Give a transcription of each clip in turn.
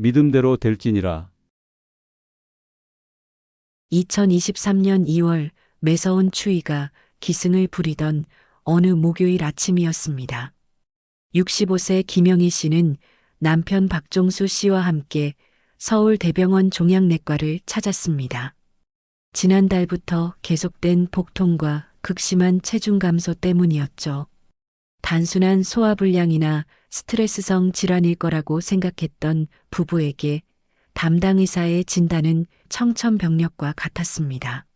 믿음대로 될지니라. 2023년 2월 매서운 추위가 기승을 부리던 어느 목요일 아침이었습니다. 65세 김영희 씨는 남편 박종수 씨와 함께 서울 대병원 종양내과를 찾았습니다. 지난달부터 계속된 복통과 극심한 체중 감소 때문이었죠. 단순한 소화불량이나 스트레스성 질환일 거라고 생각했던 부부에게 담당 의사의 진단은 청천벽력과 같았습니다.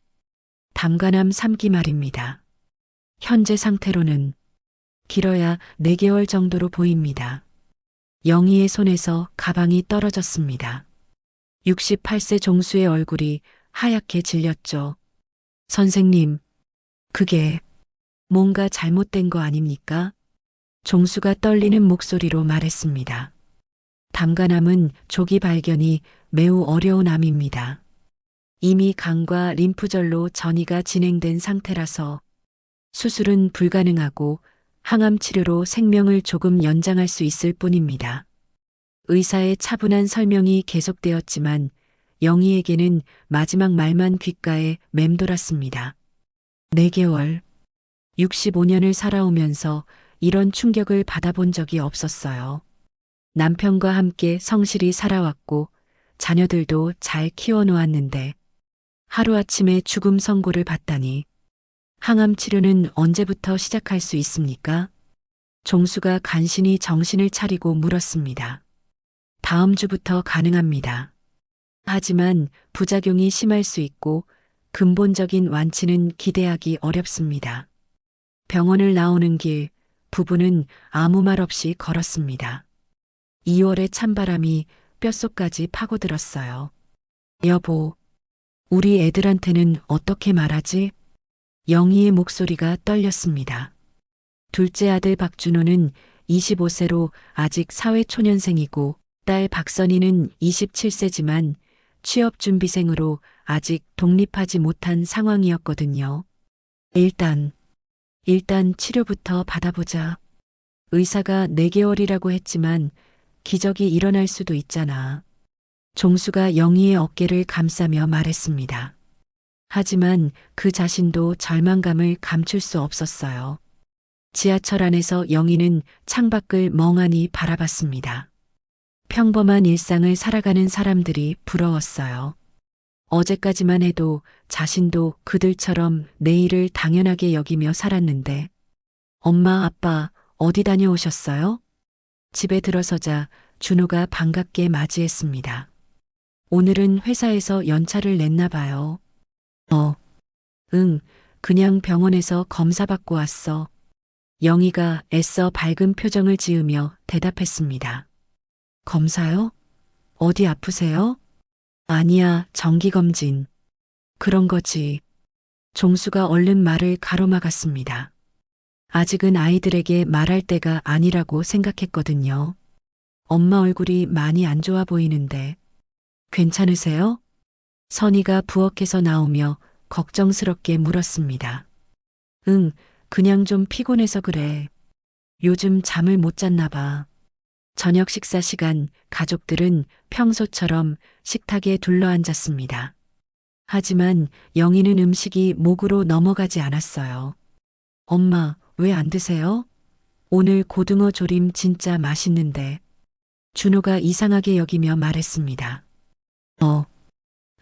담관암 3기 말입니다. 현재 상태로는 길어야 4개월 정도로 보입니다. 영희의 손에서 가방이 떨어졌습니다. 68세 종수의 얼굴이 하얗게 질렸죠. 선생님, 그게 뭔가 잘못된 거 아닙니까? 종수가 떨리는 목소리로 말했습니다. 담관암은 조기 발견이 매우 어려운 암입니다. 이미 간과 림프절로 전이가 진행된 상태라서 수술은 불가능하고 항암 치료로 생명을 조금 연장할 수 있을 뿐입니다. 의사의 차분한 설명이 계속되었지만 영희에게는 마지막 말만 귓가에 맴돌았습니다. 4개월, 65년을 살아오면서 이런 충격을 받아본 적이 없었어요. 남편과 함께 성실히 살아왔고 자녀들도 잘 키워놓았는데 하루아침에 죽음 선고를 받다니. 항암 치료는 언제부터 시작할 수 있습니까? 종수가 간신히 정신을 차리고 물었습니다. 다음 주부터 가능합니다. 하지만 부작용이 심할 수 있고 근본적인 완치는 기대하기 어렵습니다. 병원을 나오는 길, 부부는 아무 말 없이 걸었습니다. 2월의 찬바람이 뼛속까지 파고들었어요. 여보, 우리 애들한테는 어떻게 말하지? 영희의 목소리가 떨렸습니다. 둘째 아들 박준호는 25세로 아직 사회초년생이고 딸 박선희는 27세지만 취업준비생으로 아직 독립하지 못한 상황이었거든요. 일단 치료부터 받아보자. 의사가 4개월이라고 했지만 기적이 일어날 수도 있잖아. 종수가 영희의 어깨를 감싸며 말했습니다. 하지만 그 자신도 절망감을 감출 수 없었어요. 지하철 안에서 영희는 창밖을 멍하니 바라봤습니다. 평범한 일상을 살아가는 사람들이 부러웠어요. 어제까지만 해도 자신도 그들처럼 내일을 당연하게 여기며 살았는데, 엄마, 아빠, 어디 다녀오셨어요? 집에 들어서자 준호가 반갑게 맞이했습니다. 오늘은 회사에서 연차를 냈나 봐요. 응, 그냥 병원에서 검사받고 왔어. 영희가 애써 밝은 표정을 지으며 대답했습니다. 검사요? 어디 아프세요? 아니야, 정기검진. 그런 거지. 종수가 얼른 말을 가로막았습니다. 아직은 아이들에게 말할 때가 아니라고 생각했거든요. 엄마 얼굴이 많이 안 좋아 보이는데. 괜찮으세요? 선희가 부엌에서 나오며 걱정스럽게 물었습니다. 응, 그냥 좀 피곤해서 그래. 요즘 잠을 못 잤나 봐. 저녁 식사 시간 가족들은 평소처럼 식탁에 둘러앉았습니다. 하지만 영희는 음식이 목으로 넘어가지 않았어요. 엄마, 왜 안 드세요? 오늘 고등어 조림 진짜 맛있는데. 준호가 이상하게 여기며 말했습니다.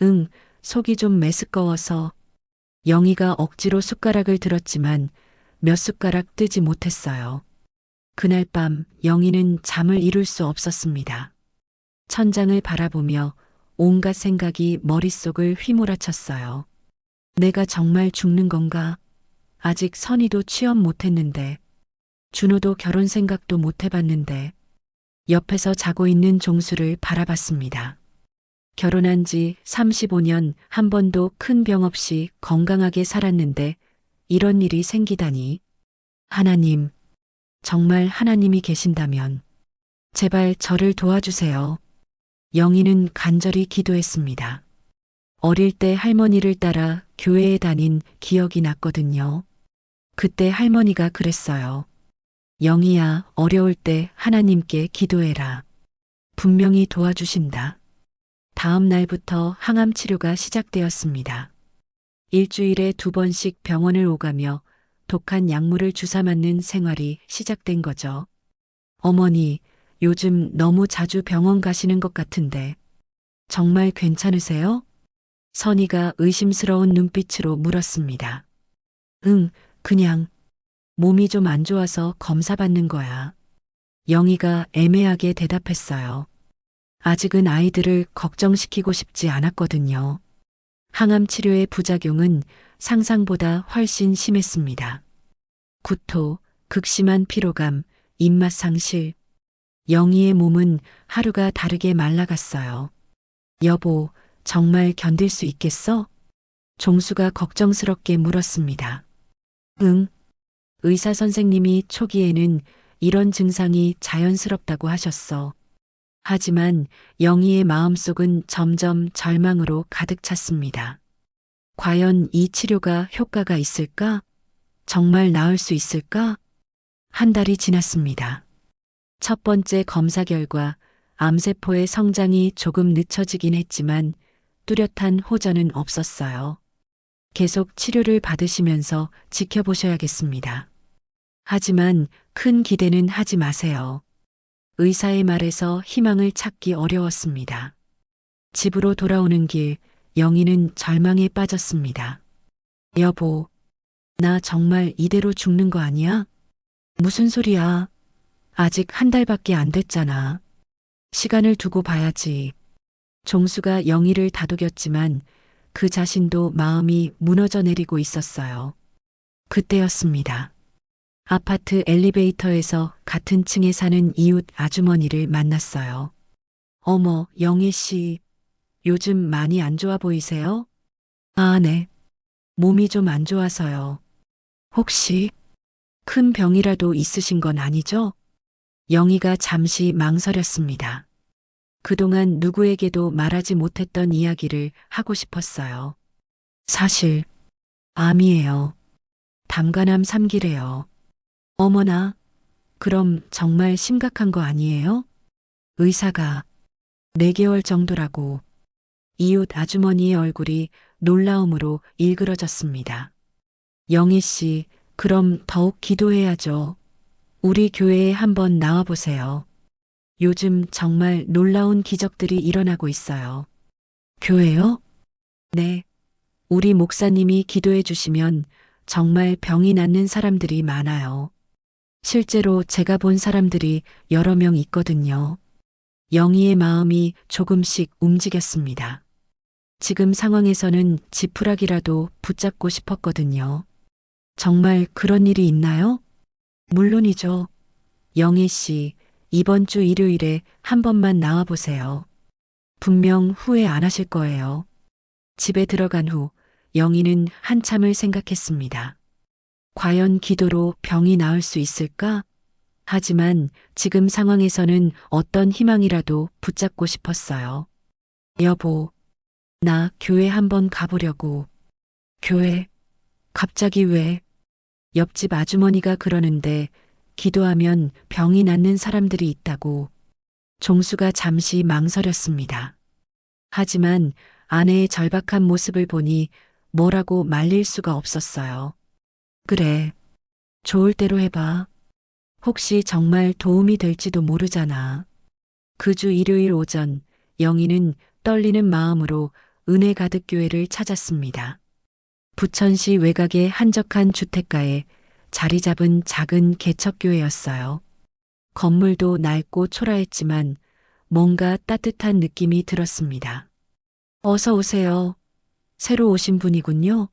응, 속이 좀 메스꺼워서. 영희가 억지로 숟가락을 들었지만 몇 숟가락 뜨지 못했어요. 그날 밤 영희는 잠을 이룰 수 없었습니다. 천장을 바라보며 온갖 생각이 머릿속을 휘몰아쳤어요. 내가 정말 죽는 건가? 아직 선희도 취업 못했는데, 준호도 결혼 생각도 못 해봤는데, 옆에서 자고 있는 종수를 바라봤습니다. 결혼한 지 35년 한 번도 큰 병 없이 건강하게 살았는데 이런 일이 생기다니. 하나님, 정말 하나님이 계신다면 제발 저를 도와주세요. 영희는 간절히 기도했습니다. 어릴 때 할머니를 따라 교회에 다닌 기억이 났거든요. 그때 할머니가 그랬어요. 영희야, 어려울 때 하나님께 기도해라. 분명히 도와주신다. 다음 날부터 항암 치료가 시작되었습니다. 일주일에 2번씩 병원을 오가며 독한 약물을 주사 맞는 생활이 시작된 거죠. 어머니, 요즘 너무 자주 병원 가시는 것 같은데 정말 괜찮으세요? 선희가 의심스러운 눈빛으로 물었습니다. 응, 그냥 몸이 좀 안 좋아서 검사 받는 거야. 영희가 애매하게 대답했어요. 아직은 아이들을 걱정시키고 싶지 않았거든요. 항암 치료의 부작용은 상상보다 훨씬 심했습니다. 구토, 극심한 피로감, 입맛 상실. 영희의 몸은 하루가 다르게 말라갔어요. 여보, 정말 견딜 수 있겠어? 종수가 걱정스럽게 물었습니다. 응. 의사 선생님이 초기에는 이런 증상이 자연스럽다고 하셨어. 하지만 영희의 마음속은 점점 절망으로 가득 찼습니다. 과연 이 치료가 효과가 있을까? 정말 나을 수 있을까? 한 달이 지났습니다. 첫 번째 검사 결과 암세포의 성장이 조금 늦춰지긴 했지만 뚜렷한 호전은 없었어요. 계속 치료를 받으시면서 지켜보셔야겠습니다. 하지만 큰 기대는 하지 마세요. 의사의 말에서 희망을 찾기 어려웠습니다. 집으로 돌아오는 길, 영희는 절망에 빠졌습니다. 여보, 나 정말 이대로 죽는 거 아니야? 무슨 소리야? 아직 한 달밖에 안 됐잖아. 시간을 두고 봐야지. 종수가 영희를 다독였지만 그 자신도 마음이 무너져 내리고 있었어요. 그때였습니다. 아파트 엘리베이터에서 같은 층에 사는 이웃 아주머니를 만났어요. 어머, 영희 씨, 요즘 많이 안 좋아 보이세요? 아, 네. 몸이 좀 안 좋아서요. 혹시 큰 병이라도 있으신 건 아니죠? 영희가 잠시 망설였습니다. 그동안 누구에게도 말하지 못했던 이야기를 하고 싶었어요. 사실, 암이에요. 담간암 3기래요. 어머나, 그럼 정말 심각한 거 아니에요? 의사가 4개월 정도라고. 이웃 아주머니의 얼굴이 놀라움으로 일그러졌습니다. 영희 씨, 그럼 더욱 기도해야죠. 우리 교회에 한번 나와 보세요. 요즘 정말 놀라운 기적들이 일어나고 있어요. 교회요? 네. 우리 목사님이 기도해 주시면 정말 병이 낫는 사람들이 많아요. 실제로 제가 본 사람들이 여러 명 있거든요. 영희의 마음이 조금씩 움직였습니다. 지금 상황에서는 지푸라기라도 붙잡고 싶었거든요. 정말 그런 일이 있나요? 물론이죠. 영희 씨, 이번 주 일요일에 한 번만 나와 보세요. 분명 후회 안 하실 거예요. 집에 들어간 후 영희는 한참을 생각했습니다. 과연 기도로 병이 나을 수 있을까? 하지만 지금 상황에서는 어떤 희망이라도 붙잡고 싶었어요. 여보, 나 교회 한번 가보려고. 교회? 갑자기 왜? 옆집 아주머니가 그러는데 기도하면 병이 낫는 사람들이 있다고. 종수가 잠시 망설였습니다. 하지만 아내의 절박한 모습을 보니 뭐라고 말릴 수가 없었어요. 그래, 좋을 대로 해봐. 혹시 정말 도움이 될지도 모르잖아. 그 주 일요일 오전, 영희는 떨리는 마음으로 은혜 가득 교회를 찾았습니다. 부천시 외곽의 한적한 주택가에 자리 잡은 작은 개척교회였어요. 건물도 낡고 초라했지만 뭔가 따뜻한 느낌이 들었습니다. 어서 오세요. 새로 오신 분이군요.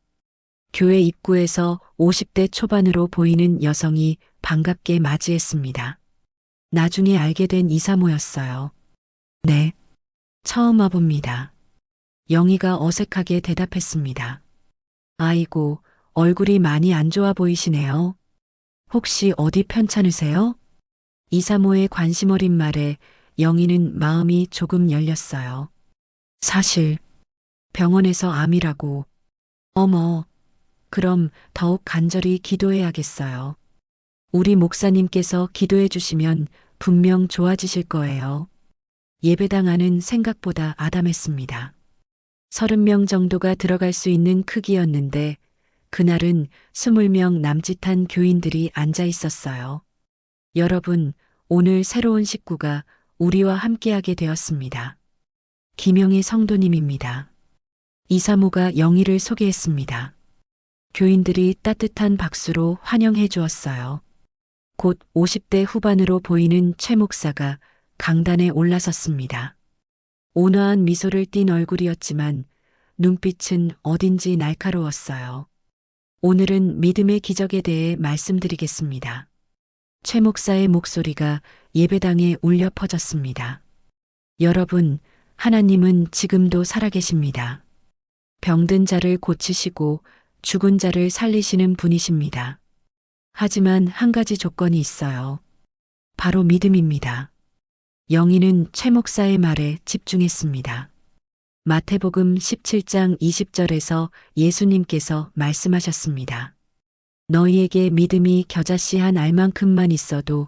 교회 입구에서 50대 초반으로 보이는 여성이 반갑게 맞이했습니다. 나중에 알게 된 이사모였어요. 네, 처음 와봅니다. 영희가 어색하게 대답했습니다. 아이고, 얼굴이 많이 안 좋아 보이시네요. 혹시 어디 편찮으세요? 이사모의 관심 어린 말에 영희는 마음이 조금 열렸어요. 사실 병원에서 암이라고. 어머, 그럼 더욱 간절히 기도해야겠어요. 우리 목사님께서 기도해 주시면 분명 좋아지실 거예요. 예배당 안은 생각보다 아담했습니다. 30명 정도가 들어갈 수 있는 크기였는데 그날은 20명 남짓한 교인들이 앉아 있었어요. 여러분, 오늘 새로운 식구가 우리와 함께하게 되었습니다. 김영희 성도님입니다. 이사모가 영희를 소개했습니다. 교인들이 따뜻한 박수로 환영해 주었어요. 곧 50대 후반으로 보이는 최 목사가 강단에 올라섰습니다. 온화한 미소를 띤 얼굴이었지만 눈빛은 어딘지 날카로웠어요. 오늘은 믿음의 기적에 대해 말씀드리겠습니다. 최 목사의 목소리가 예배당에 울려 퍼졌습니다. 여러분, 하나님은 지금도 살아계십니다. 병든 자를 고치시고 죽은 자를 살리시는 분이십니다. 하지만 한 가지 조건이 있어요. 바로 믿음입니다. 영희는 최 목사의 말에 집중했습니다. 마태복음 17장 20절에서 예수님께서 말씀하셨습니다. 너희에게 믿음이 겨자씨 한 알만큼만 있어도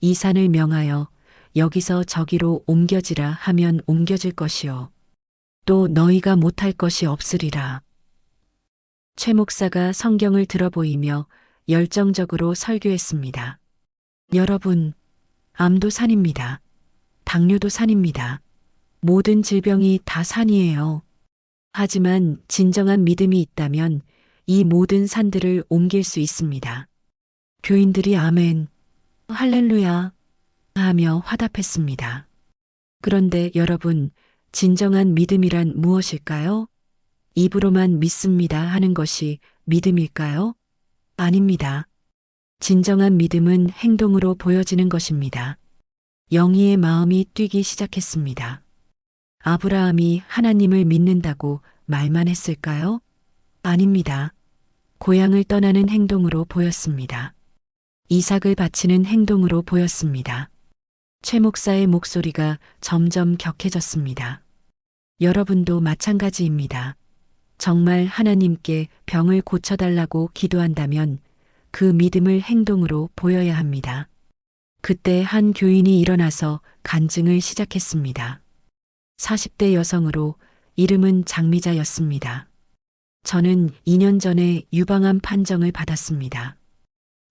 이 산을 명하여 여기서 저기로 옮겨지라 하면 옮겨질 것이요. 또 너희가 못할 것이 없으리라. 최 목사가 성경을 들어보이며 열정적으로 설교했습니다. 여러분, 암도 산입니다. 당뇨도 산입니다. 모든 질병이 다 산이에요. 하지만 진정한 믿음이 있다면 이 모든 산들을 옮길 수 있습니다. 교인들이 아멘, 할렐루야 하며 화답했습니다. 그런데 여러분, 진정한 믿음이란 무엇일까요? 입으로만 믿습니다 하는 것이 믿음일까요? 아닙니다. 진정한 믿음은 행동으로 보여지는 것입니다. 영희의 마음이 뛰기 시작했습니다. 아브라함이 하나님을 믿는다고 말만 했을까요? 아닙니다. 고향을 떠나는 행동으로 보였습니다. 이삭을 바치는 행동으로 보였습니다. 최 목사의 목소리가 점점 격해졌습니다. 여러분도 마찬가지입니다. 정말 하나님께 병을 고쳐달라고 기도한다면 그 믿음을 행동으로 보여야 합니다. 그때 한 교인이 일어나서 간증을 시작했습니다. 40대 여성으로 이름은 장미자였습니다. 저는 2년 전에 유방암 판정을 받았습니다.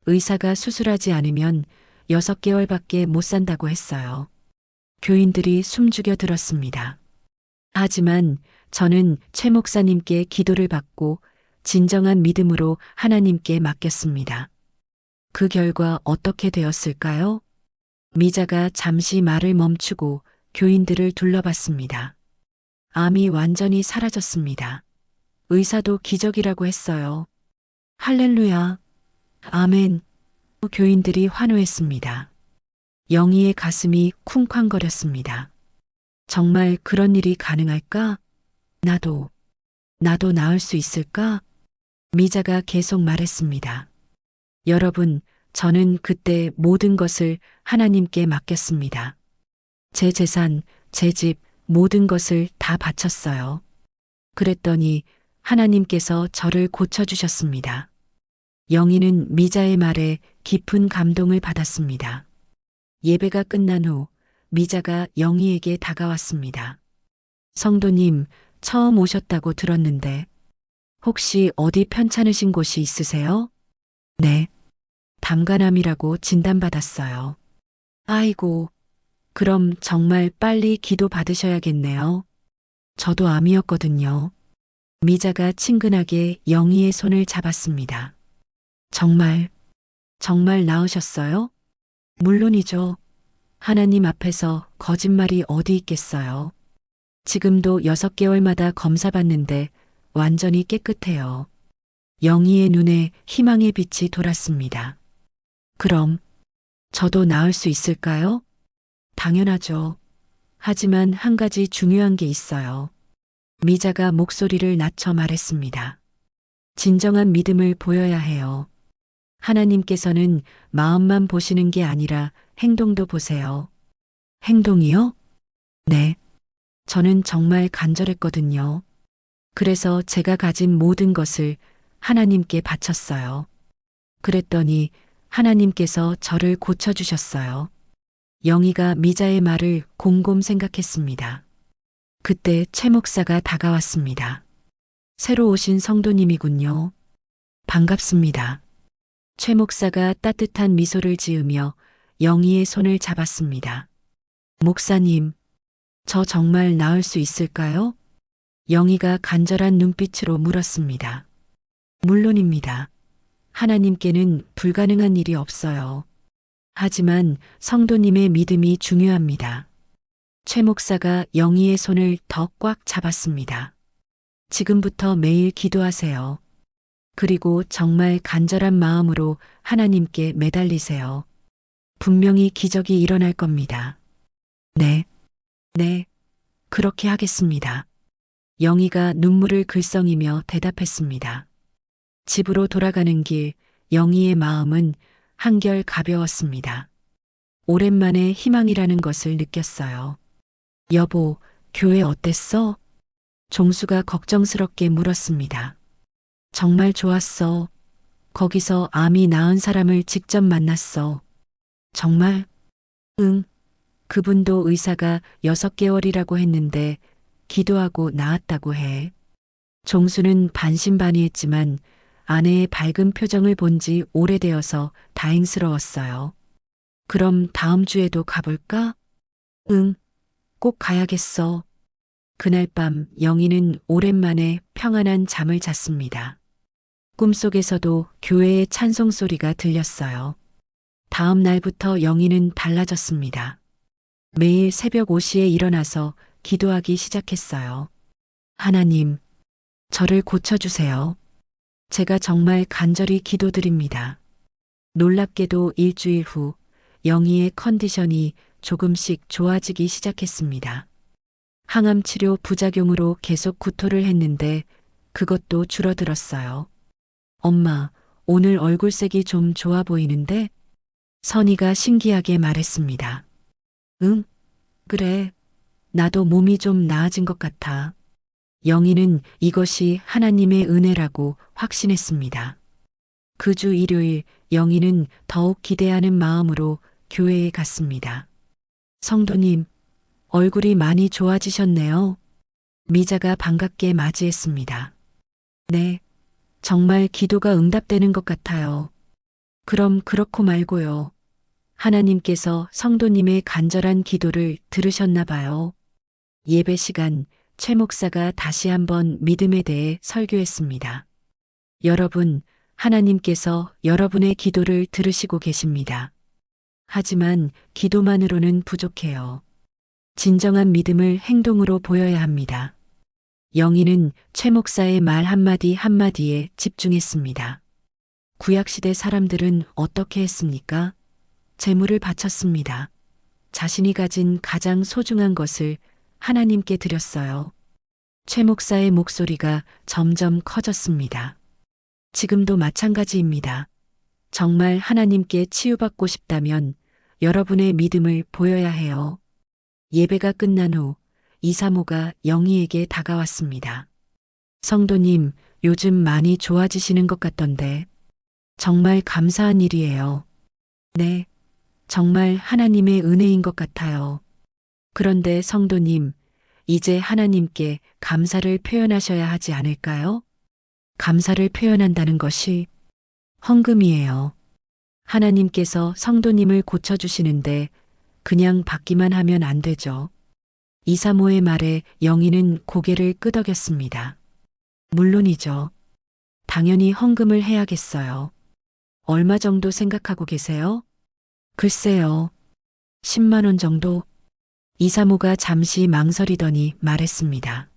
의사가 수술하지 않으면 6개월밖에 못 산다고 했어요. 교인들이 숨죽여 들었습니다. 하지만 저는 최 목사님께 기도를 받고 진정한 믿음으로 하나님께 맡겼습니다. 그 결과 어떻게 되었을까요? 미자가 잠시 말을 멈추고 교인들을 둘러봤습니다. 암이 완전히 사라졌습니다. 의사도 기적이라고 했어요. 할렐루야, 아멘. 교인들이 환호했습니다. 영희의 가슴이 쿵쾅거렸습니다. 정말 그런 일이 가능할까? 나도 나을 수 있을까? 미자가 계속 말했습니다. 여러분, 저는 그때 모든 것을 하나님께 맡겼습니다. 제 재산, 제 집, 모든 것을 다 바쳤어요. 그랬더니 하나님께서 저를 고쳐주셨습니다. 영희는 미자의 말에 깊은 감동을 받았습니다. 예배가 끝난 후 미자가 영희에게 다가왔습니다. 성도님, 처음 오셨다고 들었는데 혹시 어디 편찮으신 곳이 있으세요? 네. 담간암이라고 진단받았어요. 아이고, 그럼 정말 빨리 기도 받으셔야겠네요. 저도 암이었거든요. 미자가 친근하게 영희의 손을 잡았습니다. 정말 나으셨어요? 물론이죠. 하나님 앞에서 거짓말이 어디 있겠어요. 지금도 6개월마다 검사받는데 완전히 깨끗해요. 영희의 눈에 희망의 빛이 돌았습니다. 그럼 저도 나을 수 있을까요? 당연하죠. 하지만 한 가지 중요한 게 있어요. 미자가 목소리를 낮춰 말했습니다. 진정한 믿음을 보여야 해요. 하나님께서는 마음만 보시는 게 아니라 행동도 보세요. 행동이요? 네. 저는 정말 간절했거든요. 그래서 제가 가진 모든 것을 하나님께 바쳤어요. 그랬더니 하나님께서 저를 고쳐주셨어요. 영희가 미자의 말을 곰곰 생각했습니다. 그때 최 목사가 다가왔습니다. 새로 오신 성도님이군요. 반갑습니다. 최 목사가 따뜻한 미소를 지으며 영희의 손을 잡았습니다. 목사님, 저 정말 나을 수 있을까요? 영희가 간절한 눈빛으로 물었습니다. 물론입니다. 하나님께는 불가능한 일이 없어요. 하지만 성도님의 믿음이 중요합니다. 최 목사가 영희의 손을 더 꽉 잡았습니다. 지금부터 매일 기도하세요. 그리고 정말 간절한 마음으로 하나님께 매달리세요. 분명히 기적이 일어날 겁니다. 네, 네, 그렇게 하겠습니다. 영희가 눈물을 글썽이며 대답했습니다. 집으로 돌아가는 길, 영희의 마음은 한결 가벼웠습니다. 오랜만에 희망이라는 것을 느꼈어요. 여보, 교회 어땠어? 종수가 걱정스럽게 물었습니다. 정말 좋았어. 거기서 암이 나은 사람을 직접 만났어. 정말? 응. 그분도 의사가 6개월이라고 했는데 기도하고 나았다고 해. 종수는 반신반의했지만 아내의 밝은 표정을 본 지 오래되어서 다행스러웠어요. 그럼 다음 주에도 가볼까? 응, 꼭 가야겠어. 그날 밤 영희는 오랜만에 평안한 잠을 잤습니다. 꿈속에서도 교회의 찬송 소리가 들렸어요. 다음 날부터 영희는 달라졌습니다. 매일 새벽 5시에 일어나서 기도하기 시작했어요. 하나님, 저를 고쳐주세요. 제가 정말 간절히 기도드립니다. 놀랍게도 일주일 후 영희의 컨디션이 조금씩 좋아지기 시작했습니다. 항암 치료 부작용으로 계속 구토를 했는데 그것도 줄어들었어요. 엄마, 오늘 얼굴색이 좀 좋아 보이는데? 선희가 신기하게 말했습니다. 응, 그래. 나도 몸이 좀 나아진 것 같아. 영희는 이것이 하나님의 은혜라고 확신했습니다. 그 주 일요일 영희는 더욱 기대하는 마음으로 교회에 갔습니다. 성도님, 얼굴이 많이 좋아지셨네요. 미자가 반갑게 맞이했습니다. 네, 정말 기도가 응답되는 것 같아요. 그럼 그렇고 말고요. 하나님께서 성도님의 간절한 기도를 들으셨나 봐요. 예배 시간 최 목사가 다시 한번 믿음에 대해 설교했습니다. 여러분, 하나님께서 여러분의 기도를 들으시고 계십니다. 하지만 기도만으로는 부족해요. 진정한 믿음을 행동으로 보여야 합니다. 영희는 최 목사의 말 한마디 한마디에 집중했습니다. 구약시대 사람들은 어떻게 했습니까? 재물을 바쳤습니다. 자신이 가진 가장 소중한 것을 하나님께 드렸어요. 최 목사의 목소리가 점점 커졌습니다. 지금도 마찬가지입니다. 정말 하나님께 치유받고 싶다면 여러분의 믿음을 보여야 해요. 예배가 끝난 후 이사모가 영희에게 다가왔습니다. 성도님, 요즘 많이 좋아지시는 것 같던데 정말 감사한 일이에요. 네, 정말 하나님의 은혜인 것 같아요. 그런데 성도님, 이제 하나님께 감사를 표현하셔야 하지 않을까요? 감사를 표현한다는 것이 헌금이에요. 하나님께서 성도님을 고쳐주시는데 그냥 받기만 하면 안 되죠. 이사모의 말에 영희는 고개를 끄덕였습니다. 물론이죠. 당연히 헌금을 해야겠어요. 얼마 정도 생각하고 계세요? 글쎄요. 10만 원 정도? 이사모가 잠시 망설이더니 말했습니다.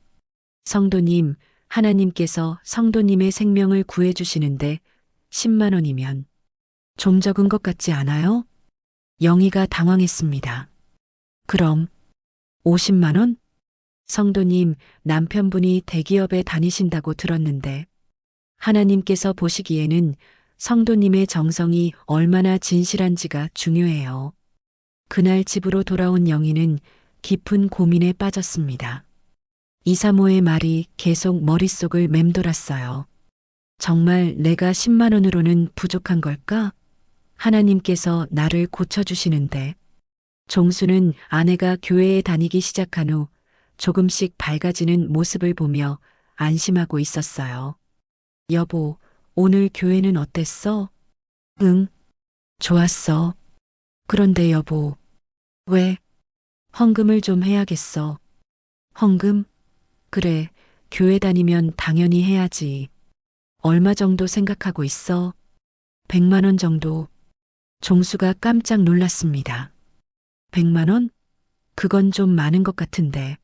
성도님, 하나님께서 성도님의 생명을 구해주시는데 10만 원이면 좀 적은 것 같지 않아요? 영희가 당황했습니다. 그럼 50만 원? 성도님, 남편분이 대기업에 다니신다고 들었는데 하나님께서 보시기에는 성도님의 정성이 얼마나 진실한지가 중요해요. 그날 집으로 돌아온 영희는 깊은 고민에 빠졌습니다. 이사모의 말이 계속 머릿속을 맴돌았어요. 정말 내가 10만 원으로는 부족한 걸까? 하나님께서 나를 고쳐주시는데 종수는 아내가 교회에 다니기 시작한 후 조금씩 밝아지는 모습을 보며 안심하고 있었어요. 여보, 오늘 교회는 어땠어? 응, 좋았어. 그런데 여보, 왜? 헌금을 좀 해야겠어. 헌금? 그래, 교회 다니면 당연히 해야지. 얼마 정도 생각하고 있어? 100만 원 정도. 종수가 깜짝 놀랐습니다. 100만 원? 그건 좀 많은 것 같은데.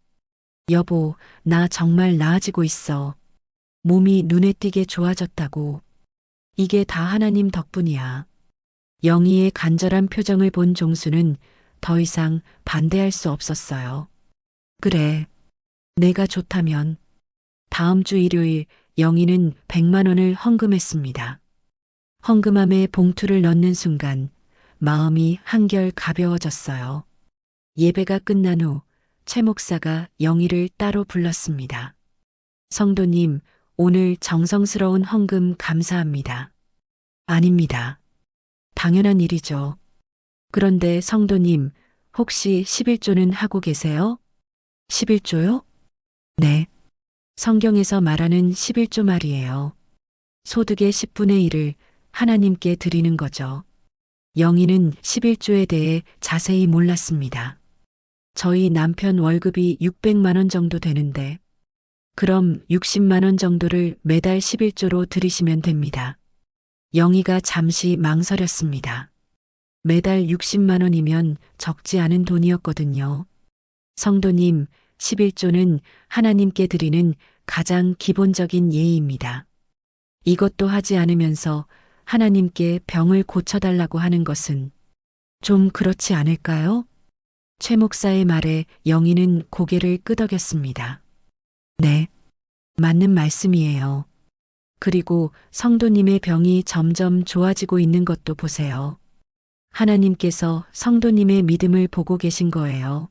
여보, 나 정말 나아지고 있어. 몸이 눈에 띄게 좋아졌다고. 이게 다 하나님 덕분이야. 영희의 간절한 표정을 본 종수는 더 이상 반대할 수 없었어요. 그래, 내가 좋다면. 다음 주 일요일 영희는 100만 원을 헌금했습니다. 헌금함에 봉투를 넣는 순간 마음이 한결 가벼워졌어요. 예배가 끝난 후 최 목사가 영희를 따로 불렀습니다. 성도님, 오늘 정성스러운 헌금 감사합니다. 아닙니다. 당연한 일이죠. 그런데 성도님, 혹시 11조는 하고 계세요? 11조요? 네. 성경에서 말하는 11조 말이에요. 소득의 10분의 1을 하나님께 드리는 거죠. 영희는 11조에 대해 자세히 몰랐습니다. 저희 남편 월급이 600만 원 정도 되는데, 그럼 60만 원 정도를 매달 11조로 들이시면 됩니다. 영희가 잠시 망설였습니다. 매달 60만 원이면 적지 않은 돈이었거든요. 성도님, 11조는 하나님께 드리는 가장 기본적인 예의입니다. 이것도 하지 않으면서 하나님께 병을 고쳐달라고 하는 것은 좀 그렇지 않을까요? 최 목사의 말에 영희는 고개를 끄덕였습니다. 네, 맞는 말씀이에요. 그리고 성도님의 병이 점점 좋아지고 있는 것도 보세요. 하나님께서 성도님의 믿음을 보고 계신 거예요.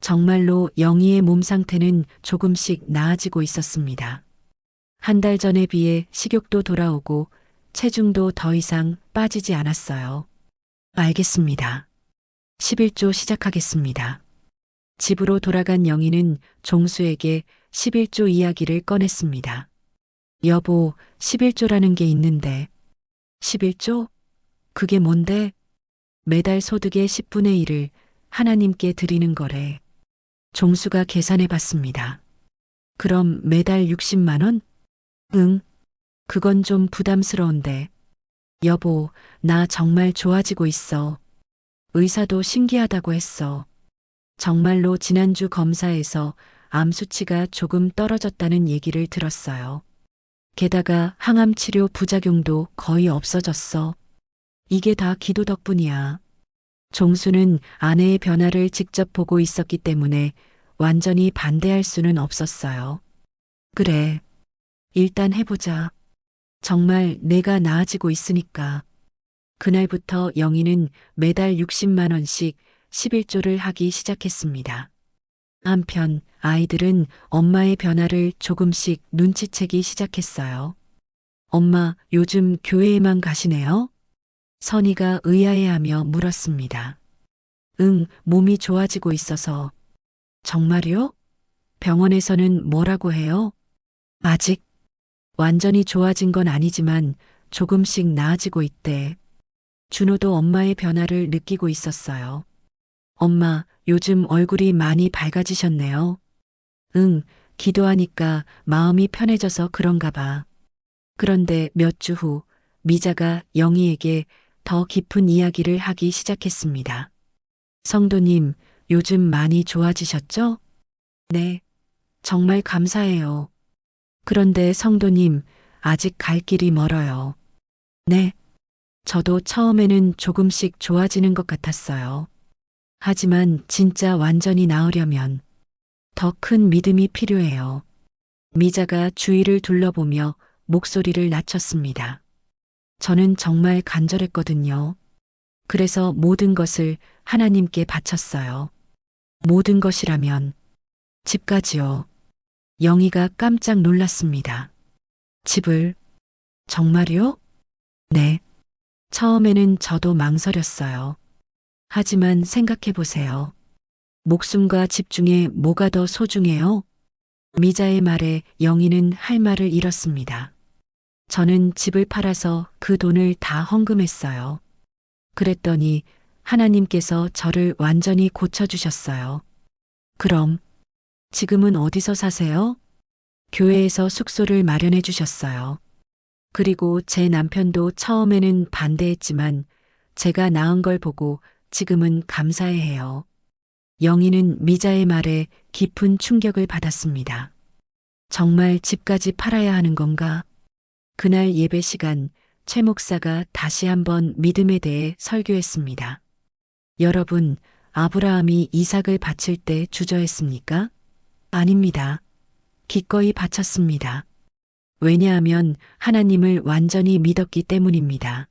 정말로 영희의 몸 상태는 조금씩 나아지고 있었습니다. 한 달 전에 비해 식욕도 돌아오고 체중도 더 이상 빠지지 않았어요. 알겠습니다. 11조 시작하겠습니다. 집으로 돌아간 영희는 종수에게 11조 이야기를 꺼냈습니다. 여보, 11조라는 게 있는데. 11조? 그게 뭔데? 매달 소득의 10분의 1을 하나님께 드리는 거래. 종수가 계산해 봤습니다. 그럼 매달 60만 원? 응, 그건 좀 부담스러운데. 여보, 나 정말 좋아지고 있어. 의사도 신기하다고 했어. 정말로 지난주 검사에서 암 수치가 조금 떨어졌다는 얘기를 들었어요. 게다가 항암 치료 부작용도 거의 없어졌어. 이게 다 기도 덕분이야. 종수는 아내의 변화를 직접 보고 있었기 때문에 완전히 반대할 수는 없었어요. 그래, 일단 해보자. 정말 내가 나아지고 있으니까. 그날부터 영희는 매달 60만 원씩 11조를 하기 시작했습니다. 한편 아이들은 엄마의 변화를 조금씩 눈치채기 시작했어요. 엄마, 요즘 교회에만 가시네요? 선희가 의아해하며 물었습니다. 응, 몸이 좋아지고 있어서. 정말요? 병원에서는 뭐라고 해요? 아직 완전히 좋아진 건 아니지만 조금씩 나아지고 있대. 준호도 엄마의 변화를 느끼고 있었어요. 엄마, 요즘 얼굴이 많이 밝아지셨네요. 응, 기도하니까 마음이 편해져서 그런가 봐. 그런데 몇 주 후 미자가 영희에게 더 깊은 이야기를 하기 시작했습니다. 성도님, 요즘 많이 좋아지셨죠? 네, 정말 감사해요. 그런데 성도님, 아직 갈 길이 멀어요. 네, 저도 처음에는 조금씩 좋아지는 것 같았어요. 하지만 진짜 완전히 나으려면 더 큰 믿음이 필요해요. 미자가 주위를 둘러보며 목소리를 낮췄습니다. 저는 정말 간절했거든요. 그래서 모든 것을 하나님께 바쳤어요. 모든 것이라면 집까지요. 영희가 깜짝 놀랐습니다. 집을 정말요? 네. 처음에는 저도 망설였어요. 하지만 생각해 보세요. 목숨과 집 중에 뭐가 더 소중해요? 미자의 말에 영희는 할 말을 잃었습니다. 저는 집을 팔아서 그 돈을 다 헌금했어요. 그랬더니 하나님께서 저를 완전히 고쳐주셨어요. 그럼 지금은 어디서 사세요? 교회에서 숙소를 마련해 주셨어요. 그리고 제 남편도 처음에는 반대했지만 제가 낳은 걸 보고 지금은 감사해해요. 영희는 미자의 말에 깊은 충격을 받았습니다. 정말 집까지 팔아야 하는 건가? 그날 예배 시간 최 목사가 다시 한번 믿음에 대해 설교했습니다. 여러분, 아브라함이 이삭을 바칠 때 주저했습니까? 아닙니다. 기꺼이 바쳤습니다. 왜냐하면 하나님을 완전히 믿었기 때문입니다.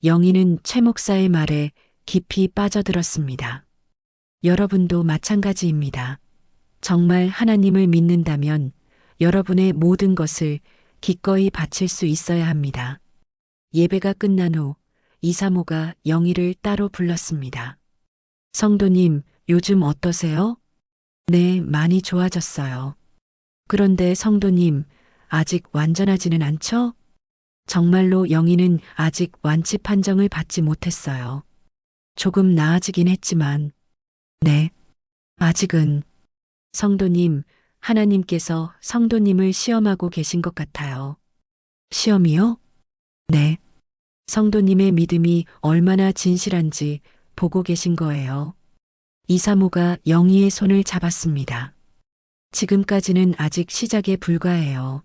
영희는 최 목사의 말에 깊이 빠져들었습니다. 여러분도 마찬가지입니다. 정말 하나님을 믿는다면 여러분의 모든 것을 기꺼이 바칠 수 있어야 합니다. 예배가 끝난 후 이사모가 영희를 따로 불렀습니다. 성도님, 요즘 어떠세요? 네, 많이 좋아졌어요. 그런데 성도님, 아직 완전하지는 않죠? 정말로 영희는 아직 완치 판정을 받지 못했어요. 조금 나아지긴 했지만, 네, 아직은. 성도님, 하나님께서 성도님을 시험하고 계신 것 같아요. 시험이요? 네. 성도님의 믿음이 얼마나 진실한지 보고 계신 거예요. 이사모가 영희의 손을 잡았습니다. 지금까지는 아직 시작에 불과해요.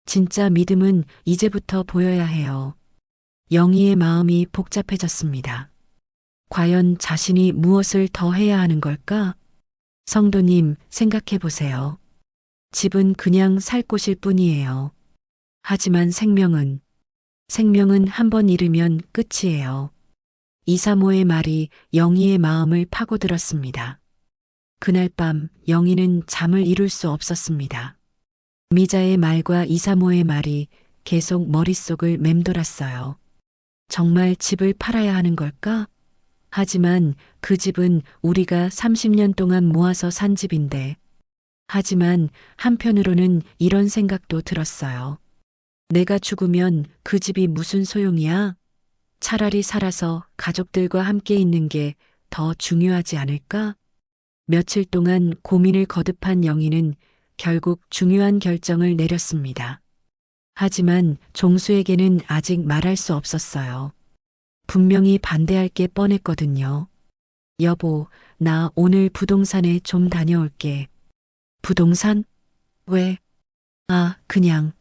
진짜 믿음은 이제부터 보여야 해요. 영희의 마음이 복잡해졌습니다. 과연 자신이 무엇을 더 해야 하는 걸까? 성도님, 생각해 보세요. 집은 그냥 살 곳일 뿐이에요. 하지만 생명은 한 번 잃으면 끝이에요. 이사모의 말이 영희의 마음을 파고들었습니다. 그날 밤 영희는 잠을 이룰 수 없었습니다. 미자의 말과 이사모의 말이 계속 머릿속을 맴돌았어요. 정말 집을 팔아야 하는 걸까? 하지만 그 집은 우리가 30년 동안 모아서 산 집인데. 하지만 한편으로는 이런 생각도 들었어요. 내가 죽으면 그 집이 무슨 소용이야? 차라리 살아서 가족들과 함께 있는 게 더 중요하지 않을까? 며칠 동안 고민을 거듭한 영희는 결국 중요한 결정을 내렸습니다. 하지만 종수에게는 아직 말할 수 없었어요. 분명히 반대할 게 뻔했거든요. 여보, 나 오늘 부동산에 좀 다녀올게. 부동산? 왜? 아, 그냥.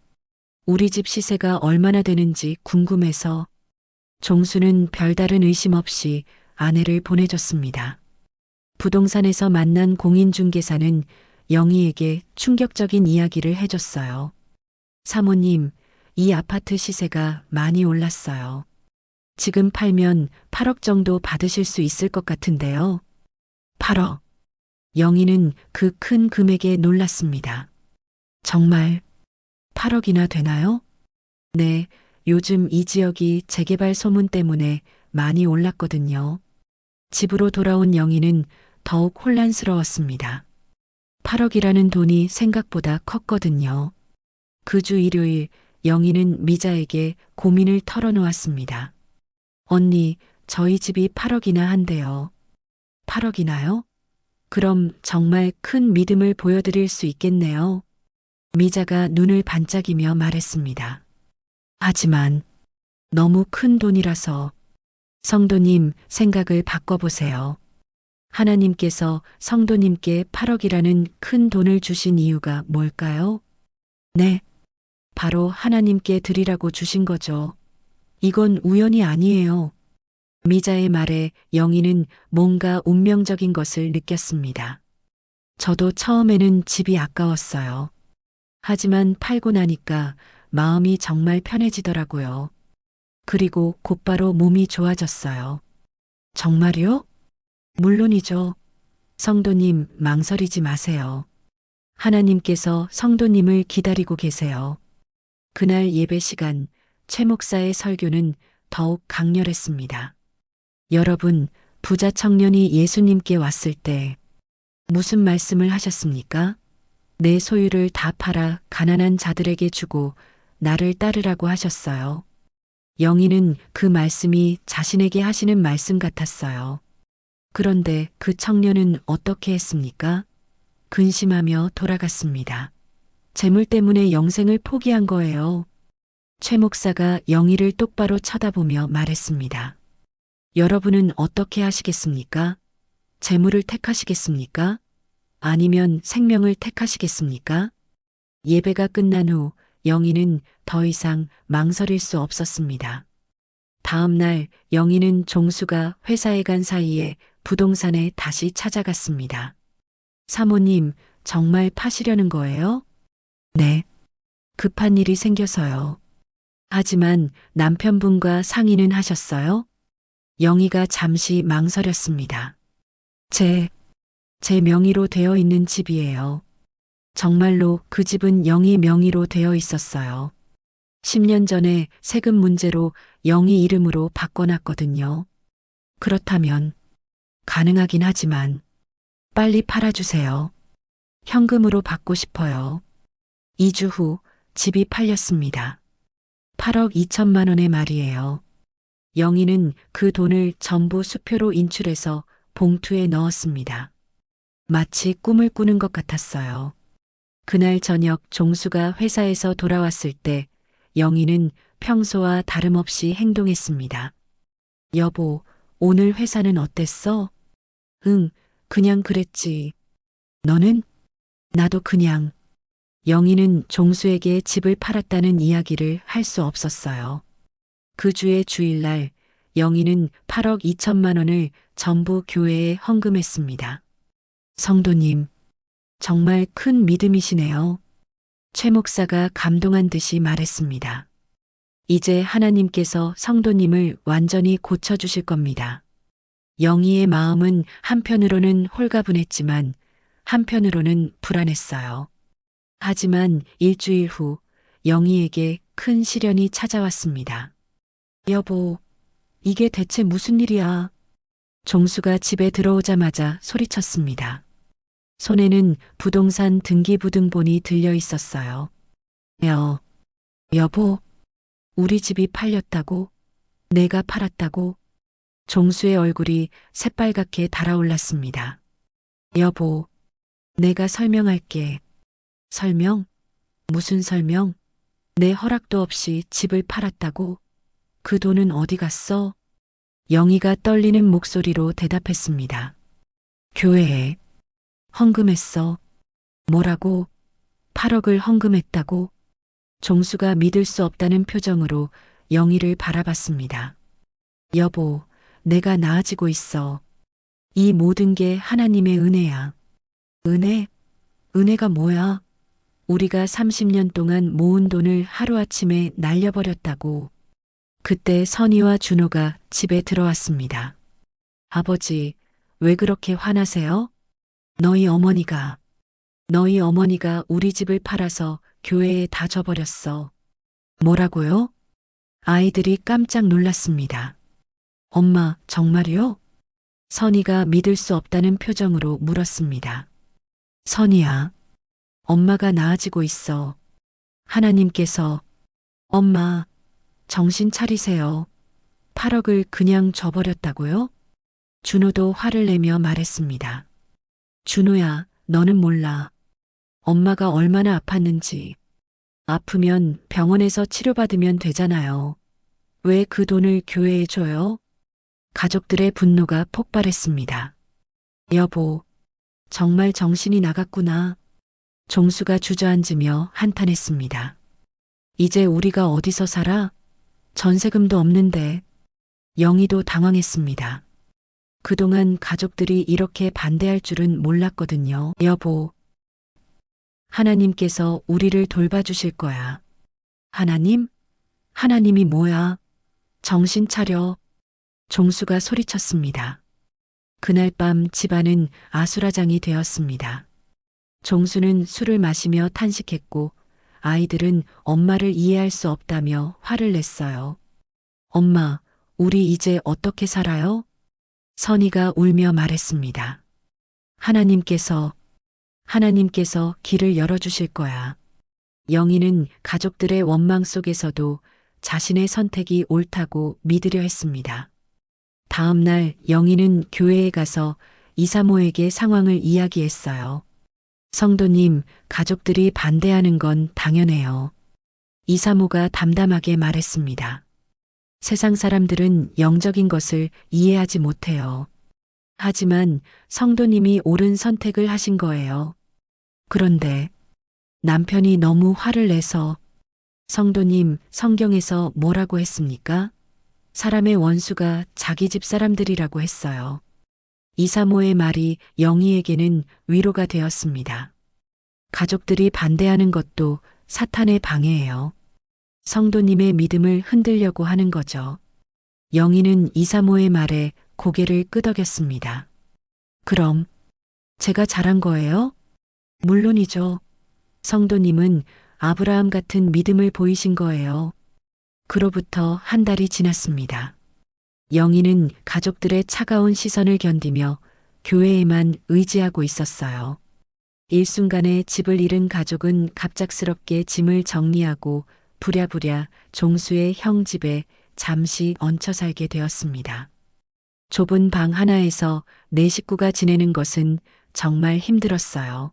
우리 집 시세가 얼마나 되는지 궁금해서. 종수는 별다른 의심 없이 아내를 보내줬습니다. 부동산에서 만난 공인중개사는 영희에게 충격적인 이야기를 해줬어요. 사모님, 이 아파트 시세가 많이 올랐어요. 지금 팔면 8억 정도 받으실 수 있을 것 같은데요. 8억. 영희는 그 큰 금액에 놀랐습니다. 정말 8억이나 되나요? 네, 요즘 이 지역이 재개발 소문 때문에 많이 올랐거든요. 집으로 돌아온 영희는 더욱 혼란스러웠습니다. 8억이라는 돈이 생각보다 컸거든요. 그 주 일요일 영희는 미자에게 고민을 털어놓았습니다. 언니, 저희 집이 8억이나 한대요. 8억이나요? 그럼 정말 큰 믿음을 보여드릴 수 있겠네요. 미자가 눈을 반짝이며 말했습니다. 하지만 너무 큰 돈이라서. 성도님, 생각을 바꿔보세요. 하나님께서 성도님께 8억이라는 큰 돈을 주신 이유가 뭘까요? 네, 바로 하나님께 드리라고 주신 거죠. 이건 우연이 아니에요. 미자의 말에 영희는 뭔가 운명적인 것을 느꼈습니다. 저도 처음에는 집이 아까웠어요. 하지만 팔고 나니까 마음이 정말 편해지더라고요. 그리고 곧바로 몸이 좋아졌어요. 정말요? 물론이죠. 성도님, 망설이지 마세요. 하나님께서 성도님을 기다리고 계세요. 그날 예배 시간 최 목사의 설교는 더욱 강렬했습니다. 여러분, 부자 청년이 예수님께 왔을 때 무슨 말씀을 하셨습니까? 내 소유를 다 팔아 가난한 자들에게 주고 나를 따르라고 하셨어요. 영희는 그 말씀이 자신에게 하시는 말씀 같았어요. 그런데 그 청년은 어떻게 했습니까? 근심하며 돌아갔습니다. 재물 때문에 영생을 포기한 거예요. 최 목사가 영희를 똑바로 쳐다보며 말했습니다. 여러분은 어떻게 하시겠습니까? 재물을 택하시겠습니까? 아니면 생명을 택하시겠습니까? 예배가 끝난 후 영희는 더 이상 망설일 수 없었습니다. 다음 날 영희는 종수가 회사에 간 사이에 부동산에 다시 찾아갔습니다. 사모님, 정말 파시려는 거예요? 네. 급한 일이 생겨서요. 하지만 남편분과 상의는 하셨어요? 영희가 잠시 망설였습니다. 제 명의로 되어 있는 집이에요. 정말로 그 집은 영희 명의로 되어 있었어요. 10년 전에 세금 문제로 영희 이름으로 바꿔놨거든요. 그렇다면 가능하긴 하지만 빨리 팔아주세요. 현금으로 받고 싶어요. 2주 후 집이 팔렸습니다. 8억 2천만 원의 말이에요. 영희는 그 돈을 전부 수표로 인출해서 봉투에 넣었습니다. 마치 꿈을 꾸는 것 같았어요. 그날 저녁 종수가 회사에서 돌아왔을 때 영희는 평소와 다름없이 행동했습니다. 여보, 오늘 회사는 어땠어? 응, 그냥 그랬지. 너는? 나도 그냥. 영희는 종수에게 집을 팔았다는 이야기를 할 수 없었어요. 그 주의 주일날 영희는 8억 2천만 원을 전부 교회에 헌금했습니다. 성도님, 정말 큰 믿음이시네요. 최 목사가 감동한 듯이 말했습니다. 이제 하나님께서 성도님을 완전히 고쳐주실 겁니다. 영희의 마음은 한편으로는 홀가분했지만 한편으로는 불안했어요. 하지만 일주일 후 영희에게 큰 시련이 찾아왔습니다. 여보, 이게 대체 무슨 일이야? 종수가 집에 들어오자마자 소리쳤습니다. 손에는 부동산 등기부등본이 들려 있었어요. 여보, 우리 집이 팔렸다고? 내가 팔았다고? 종수의 얼굴이 새빨갛게 달아올랐습니다. 여보, 내가 설명할게. 설명? 무슨 설명? 내 허락도 없이 집을 팔았다고? 그 돈은 어디 갔어? 영희가 떨리는 목소리로 대답했습니다. 교회에 헌금했어. 뭐라고? 8억을 헌금했다고? 종수가 믿을 수 없다는 표정으로 영희를 바라봤습니다. 여보, 내가 나아지고 있어. 이 모든 게 하나님의 은혜야. 은혜? 은혜가 뭐야? 우리가 30년 동안 모은 돈을 하루아침에 날려버렸다고. 그때 선희와 준호가 집에 들어왔습니다. 아버지, 왜 그렇게 화나세요? 너희 어머니가 우리 집을 팔아서 교회에 다 줘버렸어. 뭐라고요? 아이들이 깜짝 놀랐습니다. 엄마, 정말이요? 선희가 믿을 수 없다는 표정으로 물었습니다. 선희야, 엄마가 나아지고 있어. 하나님께서, 엄마, 정신 차리세요. 8억을 그냥 줘버렸다고요? 준호도 화를 내며 말했습니다. 준호야, 너는 몰라. 엄마가 얼마나 아팠는지. 아프면 병원에서 치료받으면 되잖아요. 왜 그 돈을 교회에 줘요? 가족들의 분노가 폭발했습니다. 여보, 정말 정신이 나갔구나. 종수가 주저앉으며 한탄했습니다. 이제 우리가 어디서 살아? 전세금도 없는데. 영희도 당황했습니다. 그동안 가족들이 이렇게 반대할 줄은 몰랐거든요. 여보, 하나님께서 우리를 돌봐주실 거야. 하나님? 하나님이 뭐야? 정신 차려. 종수가 소리쳤습니다. 그날 밤 집안은 아수라장이 되었습니다. 종수는 술을 마시며 탄식했고 아이들은 엄마를 이해할 수 없다며 화를 냈어요. 엄마, 우리 이제 어떻게 살아요? 선희가 울며 말했습니다. 하나님께서 길을 열어주실 거야. 영희는 가족들의 원망 속에서도 자신의 선택이 옳다고 믿으려 했습니다. 다음 날 영희는 교회에 가서 이사모에게 상황을 이야기했어요. 성도님, 가족들이 반대하는 건 당연해요. 이사모가 담담하게 말했습니다. 세상 사람들은 영적인 것을 이해하지 못해요. 하지만 성도님이 옳은 선택을 하신 거예요. 그런데 남편이 너무 화를 내서 성도님, 성경에서 뭐라고 했습니까? 사람의 원수가 자기 집 사람들이라고 했어요. 이사모의 말이 영희에게는 위로가 되었습니다. 가족들이 반대하는 것도 사탄의 방해예요. 성도님의 믿음을 흔들려고 하는 거죠. 영희는 이사모의 말에 고개를 끄덕였습니다. 그럼 제가 잘한 거예요? 물론이죠. 성도님은 아브라함 같은 믿음을 보이신 거예요. 그로부터 한 달이 지났습니다. 영희는 가족들의 차가운 시선을 견디며 교회에만 의지하고 있었어요. 일순간에 집을 잃은 가족은 갑작스럽게 짐을 정리하고 부랴부랴 종수의 형 집에 잠시 얹혀 살게 되었습니다. 좁은 방 하나에서 네 식구가 지내는 것은 정말 힘들었어요.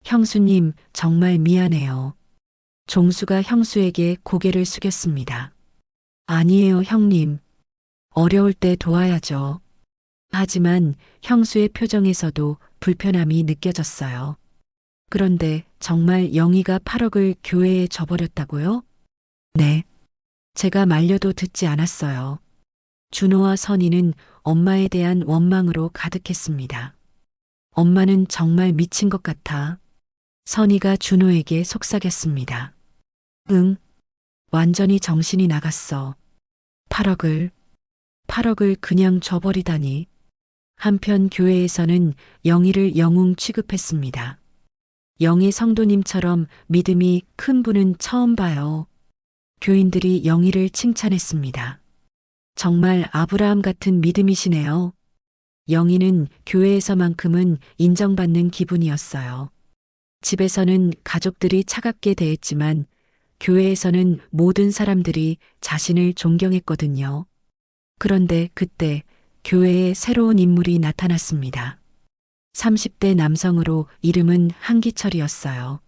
형수님, 정말 미안해요. 종수가 형수에게 고개를 숙였습니다. 아니에요, 형님. 어려울 때 도와야죠. 하지만 형수의 표정에서도 불편함이 느껴졌어요. 그런데 정말 영희가 8억을 교회에 줘버렸다고요? 네. 제가 말려도 듣지 않았어요. 준호와 선희는 엄마에 대한 원망으로 가득했습니다. 엄마는 정말 미친 것 같아. 선희가 준호에게 속삭였습니다. 응, 완전히 정신이 나갔어. 8억을 그냥 줘버리다니. 한편 교회에서는 영희를 영웅 취급했습니다. 영희 성도님처럼 믿음이 큰 분은 처음 봐요. 교인들이 영희를 칭찬했습니다. 정말 아브라함 같은 믿음이시네요. 영희는 교회에서만큼은 인정받는 기분이었어요. 집에서는 가족들이 차갑게 대했지만 교회에서는 모든 사람들이 자신을 존경했거든요. 그런데 그때 교회에 새로운 인물이 나타났습니다. 30대 남성으로 이름은 한기철이었어요.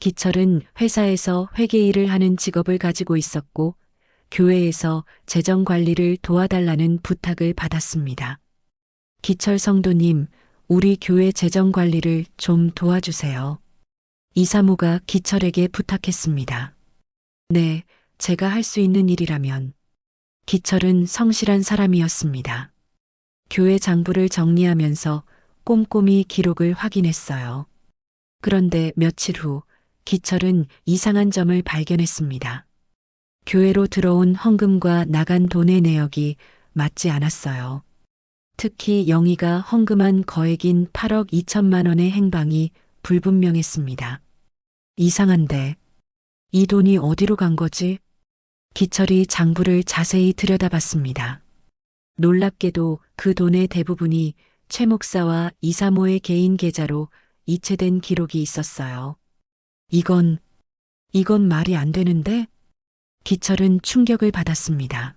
기철은 회사에서 회계 일을 하는 직업을 가지고 있었고 교회에서 재정 관리를 도와달라는 부탁을 받았습니다. 기철 성도님, 우리 교회 재정 관리를 좀 도와주세요. 이사모가 기철에게 부탁했습니다. 네, 제가 할 수 있는 일이라면. 기철은 성실한 사람이었습니다. 교회 장부를 정리하면서 꼼꼼히 기록을 확인했어요. 그런데 며칠 후 기철은 이상한 점을 발견했습니다. 교회로 들어온 헌금과 나간 돈의 내역이 맞지 않았어요. 특히 영희가 헌금한 거액인 8억 2천만 원의 행방이 불분명했습니다. 이상한데 이 돈이 어디로 간 거지? 기철이 장부를 자세히 들여다봤습니다. 놀랍게도 그 돈의 대부분이 최 목사와 이사모의 개인 계좌로 이체된 기록이 있었어요. 이건 말이 안 되는데? 기철은 충격을 받았습니다.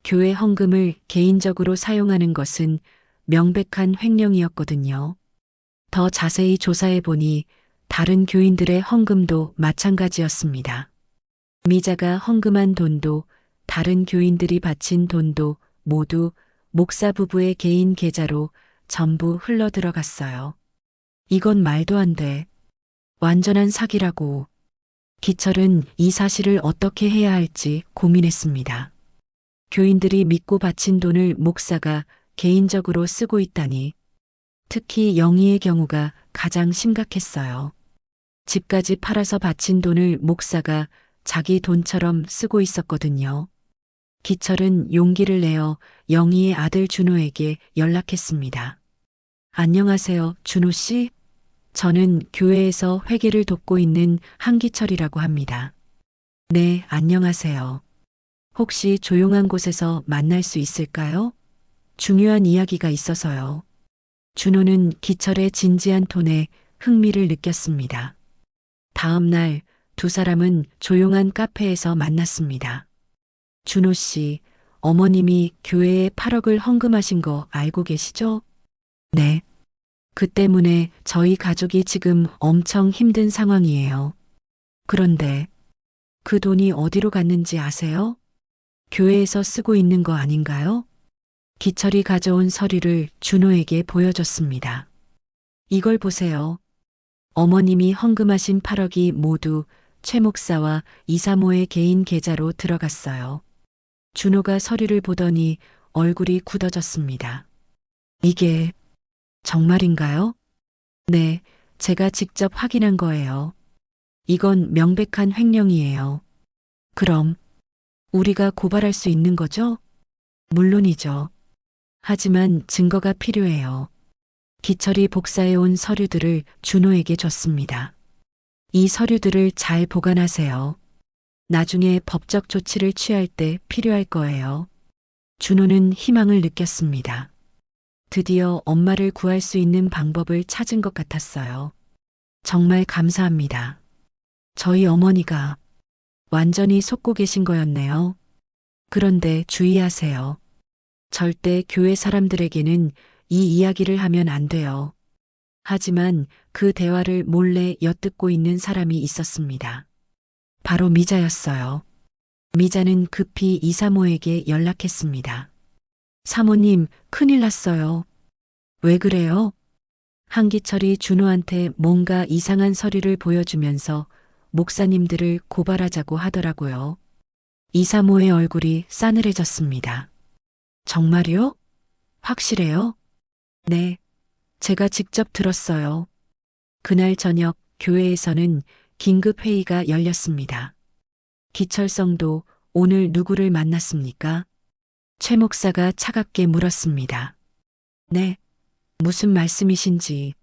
교회 헌금을 개인적으로 사용하는 것은 명백한 횡령이었거든요. 더 자세히 조사해 보니 다른 교인들의 헌금도 마찬가지였습니다. 미자가 헌금한 돈도 다른 교인들이 바친 돈도 모두 목사 부부의 개인 계좌로 전부 흘러 들어갔어요. 이건 말도 안 돼. 완전한 사기라고. 기철은 이 사실을 어떻게 해야 할지 고민했습니다. 교인들이 믿고 바친 돈을 목사가 개인적으로 쓰고 있다니. 특히 영희의 경우가 가장 심각했어요. 집까지 팔아서 바친 돈을 목사가 자기 돈처럼 쓰고 있었거든요. 기철은 용기를 내어 영희의 아들 준호에게 연락했습니다. 안녕하세요, 준호 씨. 저는 교회에서 회계를 돕고 있는 한기철이라고 합니다. 네, 안녕하세요. 혹시 조용한 곳에서 만날 수 있을까요? 중요한 이야기가 있어서요. 준호는 기철의 진지한 톤에 흥미를 느꼈습니다. 다음 날 두 사람은 조용한 카페에서 만났습니다. 준호 씨, 어머님이 교회에 8억을 헌금하신 거 알고 계시죠? 네. 그 때문에 저희 가족이 지금 엄청 힘든 상황이에요. 그런데 그 돈이 어디로 갔는지 아세요? 교회에서 쓰고 있는 거 아닌가요? 기철이 가져온 서류를 준호에게 보여줬습니다. 이걸 보세요. 어머님이 헌금하신 8억이 모두 최 목사와 이사모의 개인 계좌로 들어갔어요. 준호가 서류를 보더니 얼굴이 굳어졌습니다. 이게 정말인가요? 네, 제가 직접 확인한 거예요. 이건 명백한 횡령이에요. 그럼 우리가 고발할 수 있는 거죠? 물론이죠. 하지만 증거가 필요해요. 기철이 복사해온 서류들을 준호에게 줬습니다. 이 서류들을 잘 보관하세요. 나중에 법적 조치를 취할 때 필요할 거예요. 준호는 희망을 느꼈습니다. 드디어 엄마를 구할 수 있는 방법을 찾은 것 같았어요. 정말 감사합니다. 저희 어머니가 완전히 속고 계신 거였네요. 그런데 주의하세요. 절대 교회 사람들에게는 이 이야기를 하면 안 돼요. 하지만 그 대화를 몰래 엿듣고 있는 사람이 있었습니다. 바로 미자였어요. 미자는 급히 이사모에게 연락했습니다. 사모님, 큰일 났어요. 왜 그래요? 한기철이 준호한테 뭔가 이상한 서류를 보여주면서 목사님들을 고발하자고 하더라고요. 이사모의 얼굴이 싸늘해졌습니다. 정말요? 확실해요? 네, 제가 직접 들었어요. 그날 저녁 교회에서는 긴급 회의가 열렸습니다. 기철성도 오늘 누구를 만났습니까? 최 목사가 차갑게 물었습니다. 네, 무슨 말씀이신지.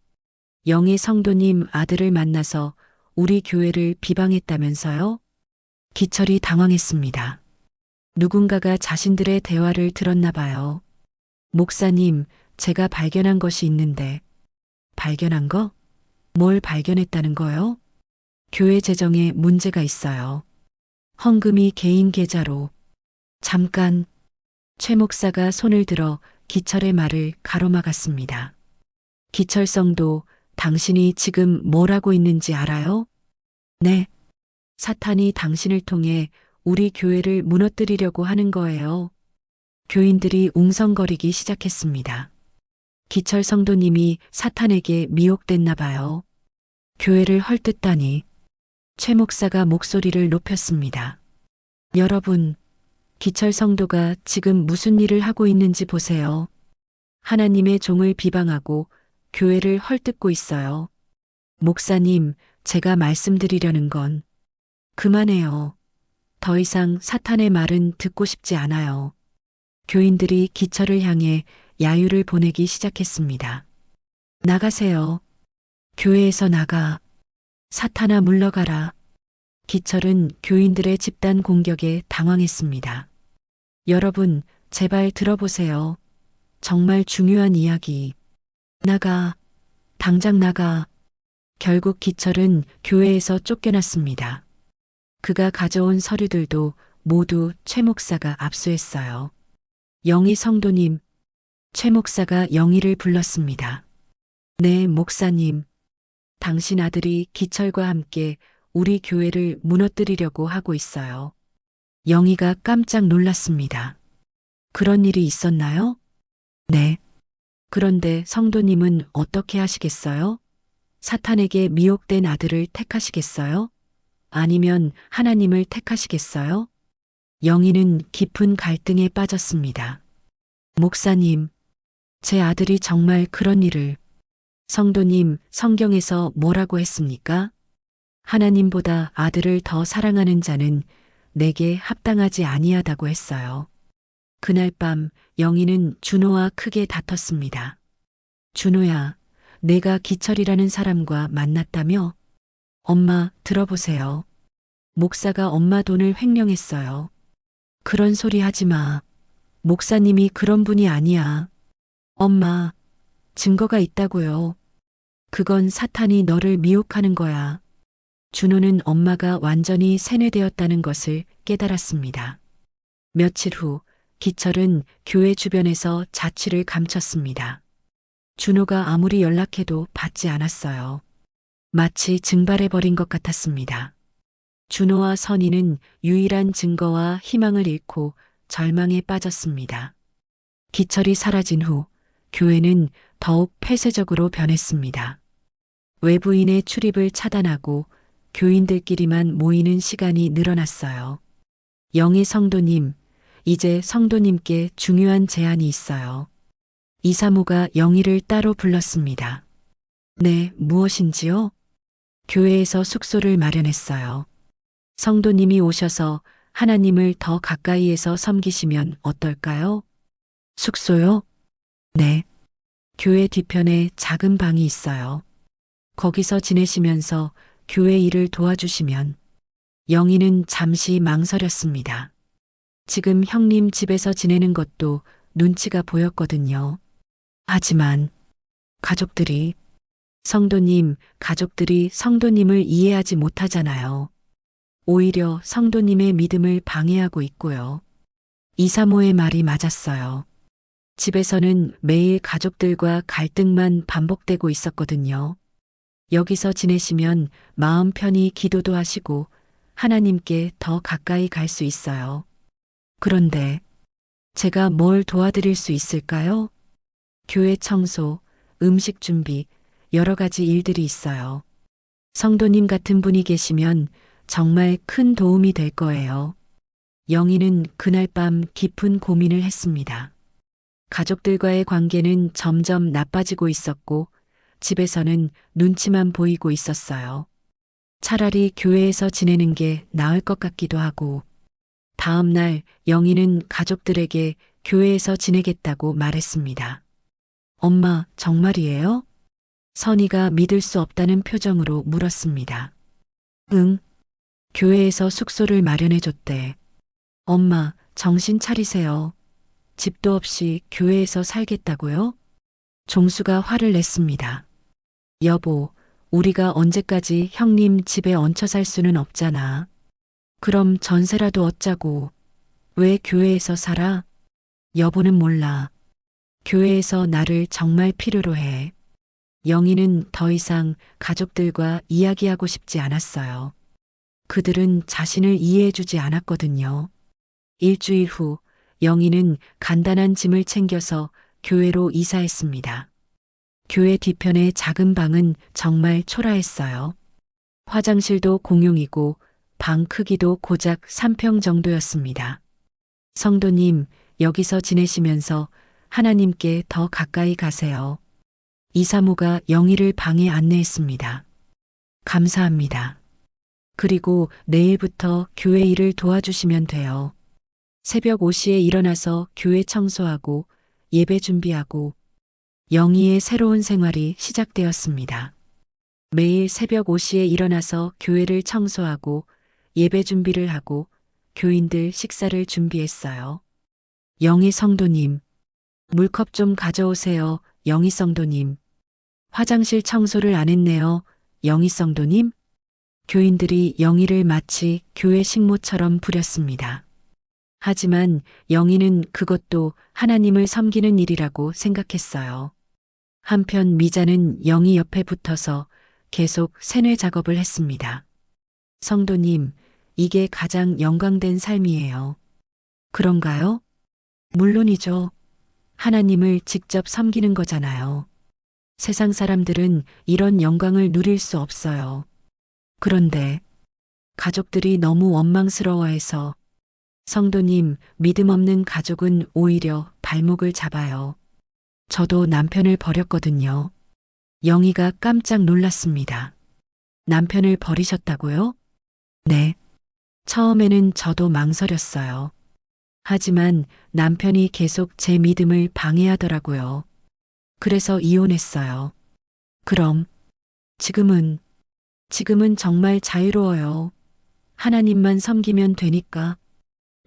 영의 성도님 아들을 만나서 우리 교회를 비방했다면서요? 기철이 당황했습니다. 누군가가 자신들의 대화를 들었나 봐요. 목사님, 제가 발견한 것이 있는데. 발견한 거? 뭘 발견했다는 거요? 교회 재정에 문제가 있어요. 헌금이 개인 계좌로. 잠깐. 최 목사가 손을 들어 기철의 말을 가로막았습니다. 기철성도 당신이 지금 뭘 하고 있는지 알아요? 네. 사탄이 당신을 통해 우리 교회를 무너뜨리려고 하는 거예요. 교인들이 웅성거리기 시작했습니다. 기철 성도님이 사탄에게 미혹됐나 봐요. 교회를 헐뜯다니. 최 목사가 목소리를 높였습니다. 여러분, 기철 성도가 지금 무슨 일을 하고 있는지 보세요. 하나님의 종을 비방하고 교회를 헐뜯고 있어요. 목사님, 제가 말씀드리려는 건 그만해요. 더 이상 사탄의 말은 듣고 싶지 않아요. 교인들이 기철을 향해 야유를 보내기 시작했습니다. 나가세요. 교회에서 나가. 사탄아 물러가라. 기철은 교인들의 집단 공격에 당황했습니다. 여러분, 제발 들어보세요. 정말 중요한 이야기. 나가. 당장 나가. 결국 기철은 교회에서 쫓겨났습니다. 그가 가져온 서류들도 모두 최 목사가 압수했어요. 영희 성도님, 최 목사가 영희를 불렀습니다. 네, 목사님. 당신 아들이 기철과 함께 우리 교회를 무너뜨리려고 하고 있어요. 영희가 깜짝 놀랐습니다. 그런 일이 있었나요? 네. 그런데 성도님은 어떻게 하시겠어요? 사탄에게 미혹된 아들을 택하시겠어요? 아니면 하나님을 택하시겠어요? 영희는 깊은 갈등에 빠졌습니다. 목사님, 제 아들이 정말 그런 일을. 성도님, 성경에서 뭐라고 했습니까? 하나님보다 아들을 더 사랑하는 자는 내게 합당하지 아니하다고 했어요. 그날 밤 영희는 준호와 크게 다퉜습니다. 준호야, 내가 기철이라는 사람과 만났다며? 엄마, 들어보세요. 목사가 엄마 돈을 횡령했어요. 그런 소리 하지 마. 목사님이 그런 분이 아니야. 엄마, 증거가 있다고요. 그건 사탄이 너를 미혹하는 거야. 준호는 엄마가 완전히 세뇌되었다는 것을 깨달았습니다. 며칠 후 기철은 교회 주변에서 자취를 감췄습니다. 준호가 아무리 연락해도 받지 않았어요. 마치 증발해버린 것 같았습니다. 준호와 선희는 유일한 증거와 희망을 잃고 절망에 빠졌습니다. 기철이 사라진 후 교회는 더욱 폐쇄적으로 변했습니다. 외부인의 출입을 차단하고 교인들끼리만 모이는 시간이 늘어났어요. 영의 성도님, 이제 성도님께 중요한 제안이 있어요. 이사모가 영희를 따로 불렀습니다. 네, 무엇인지요? 교회에서 숙소를 마련했어요. 성도님이 오셔서 하나님을 더 가까이에서 섬기시면 어떨까요? 숙소요? 네. 교회 뒤편에 작은 방이 있어요. 거기서 지내시면서 교회 일을 도와주시면. 영희는 잠시 망설였습니다. 지금 형님 집에서 지내는 것도 눈치가 보였거든요. 하지만 가족들이, 가족들이 성도님을 이해하지 못하잖아요. 오히려 성도님의 믿음을 방해하고 있고요. 이사모의 말이 맞았어요. 집에서는 매일 가족들과 갈등만 반복되고 있었거든요. 여기서 지내시면 마음 편히 기도도 하시고 하나님께 더 가까이 갈 수 있어요. 그런데 제가 뭘 도와드릴 수 있을까요? 교회 청소, 음식 준비, 여러 가지 일들이 있어요. 성도님 같은 분이 계시면 정말 큰 도움이 될 거예요. 영희는 그날 밤 깊은 고민을 했습니다. 가족들과의 관계는 점점 나빠지고 있었고 집에서는 눈치만 보이고 있었어요. 차라리 교회에서 지내는 게 나을 것 같기도 하고 다음 날 영희는 가족들에게 교회에서 지내겠다고 말했습니다. 엄마, 정말이에요? 선희가 믿을 수 없다는 표정으로 물었습니다. 응. 교회에서 숙소를 마련해줬대. 엄마, 정신 차리세요. 집도 없이 교회에서 살겠다고요? 종수가 화를 냈습니다. 여보, 우리가 언제까지 형님 집에 얹혀 살 수는 없잖아. 그럼 전세라도 얻자고. 왜 교회에서 살아? 여보는 몰라. 교회에서 나를 정말 필요로 해. 영희는 더 이상 가족들과 이야기하고 싶지 않았어요. 그들은 자신을 이해해주지 않았거든요. 일주일 후 영희는 간단한 짐을 챙겨서 교회로 이사했습니다. 교회 뒤편의 작은 방은 정말 초라했어요. 화장실도 공용이고 방 크기도 고작 3평 정도였습니다. 성도님, 여기서 지내시면서 하나님께 더 가까이 가세요. 이사모가 영희를 방에 안내했습니다. 감사합니다. 그리고 내일부터 교회 일을 도와주시면 돼요. 새벽 5시에 일어나서 교회 청소하고 예배 준비하고 영희의 새로운 생활이 시작되었습니다. 매일 새벽 5시에 일어나서 교회를 청소하고 예배 준비를 하고 교인들 식사를 준비했어요. 영희 성도님, 물컵 좀 가져오세요. 영희 성도님. 화장실 청소를 안 했네요. 영희 성도님. 교인들이 영희를 마치 교회 식모처럼 부렸습니다. 하지만 영희는 그것도 하나님을 섬기는 일이라고 생각했어요. 한편 미자는 영희 옆에 붙어서 계속 세뇌 작업을 했습니다. 성도님, 이게 가장 영광된 삶이에요. 그런가요? 물론이죠. 하나님을 직접 섬기는 거잖아요. 세상 사람들은 이런 영광을 누릴 수 없어요. 그런데 가족들이 너무 원망스러워해서 성도님, 믿음 없는 가족은 오히려 발목을 잡아요. 저도 남편을 버렸거든요. 영희가 깜짝 놀랐습니다. 남편을 버리셨다고요? 네. 처음에는 저도 망설였어요. 하지만 남편이 계속 제 믿음을 방해하더라고요. 그래서 이혼했어요. 그럼 지금은 정말 자유로워요. 하나님만 섬기면 되니까.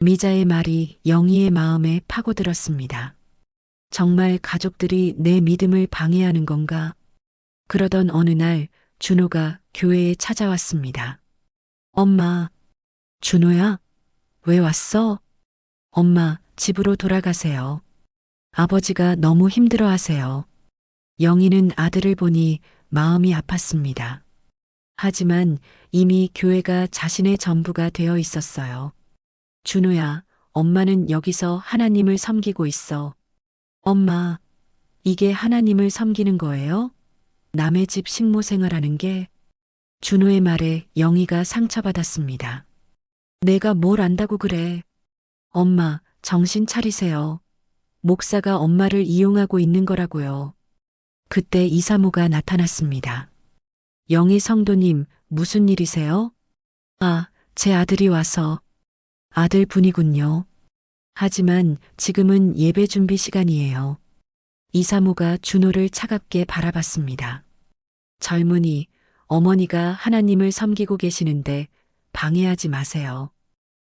미자의 말이 영희의 마음에 파고들었습니다. 정말 가족들이 내 믿음을 방해하는 건가? 그러던 어느 날 준호가 교회에 찾아왔습니다. 엄마, 준호야? 왜 왔어? 엄마, 집으로 돌아가세요. 아버지가 너무 힘들어 하세요. 영희는 아들을 보니 마음이 아팠습니다. 하지만 이미 교회가 자신의 전부가 되어 있었어요. 준호야, 엄마는 여기서 하나님을 섬기고 있어. 엄마, 이게 하나님을 섬기는 거예요? 남의 집 식모 생활하는 게? 준호의 말에 영희가 상처받았습니다. 내가 뭘 안다고 그래. 엄마, 정신 차리세요. 목사가 엄마를 이용하고 있는 거라고요. 그때 이사모가 나타났습니다. 영희 성도님, 무슨 일이세요? 아, 제 아들이 와서. 아들분이군요. 하지만 지금은 예배 준비 시간이에요. 이사모가 준호를 차갑게 바라봤습니다. 젊은이, 어머니가 하나님을 섬기고 계시는데 방해하지 마세요.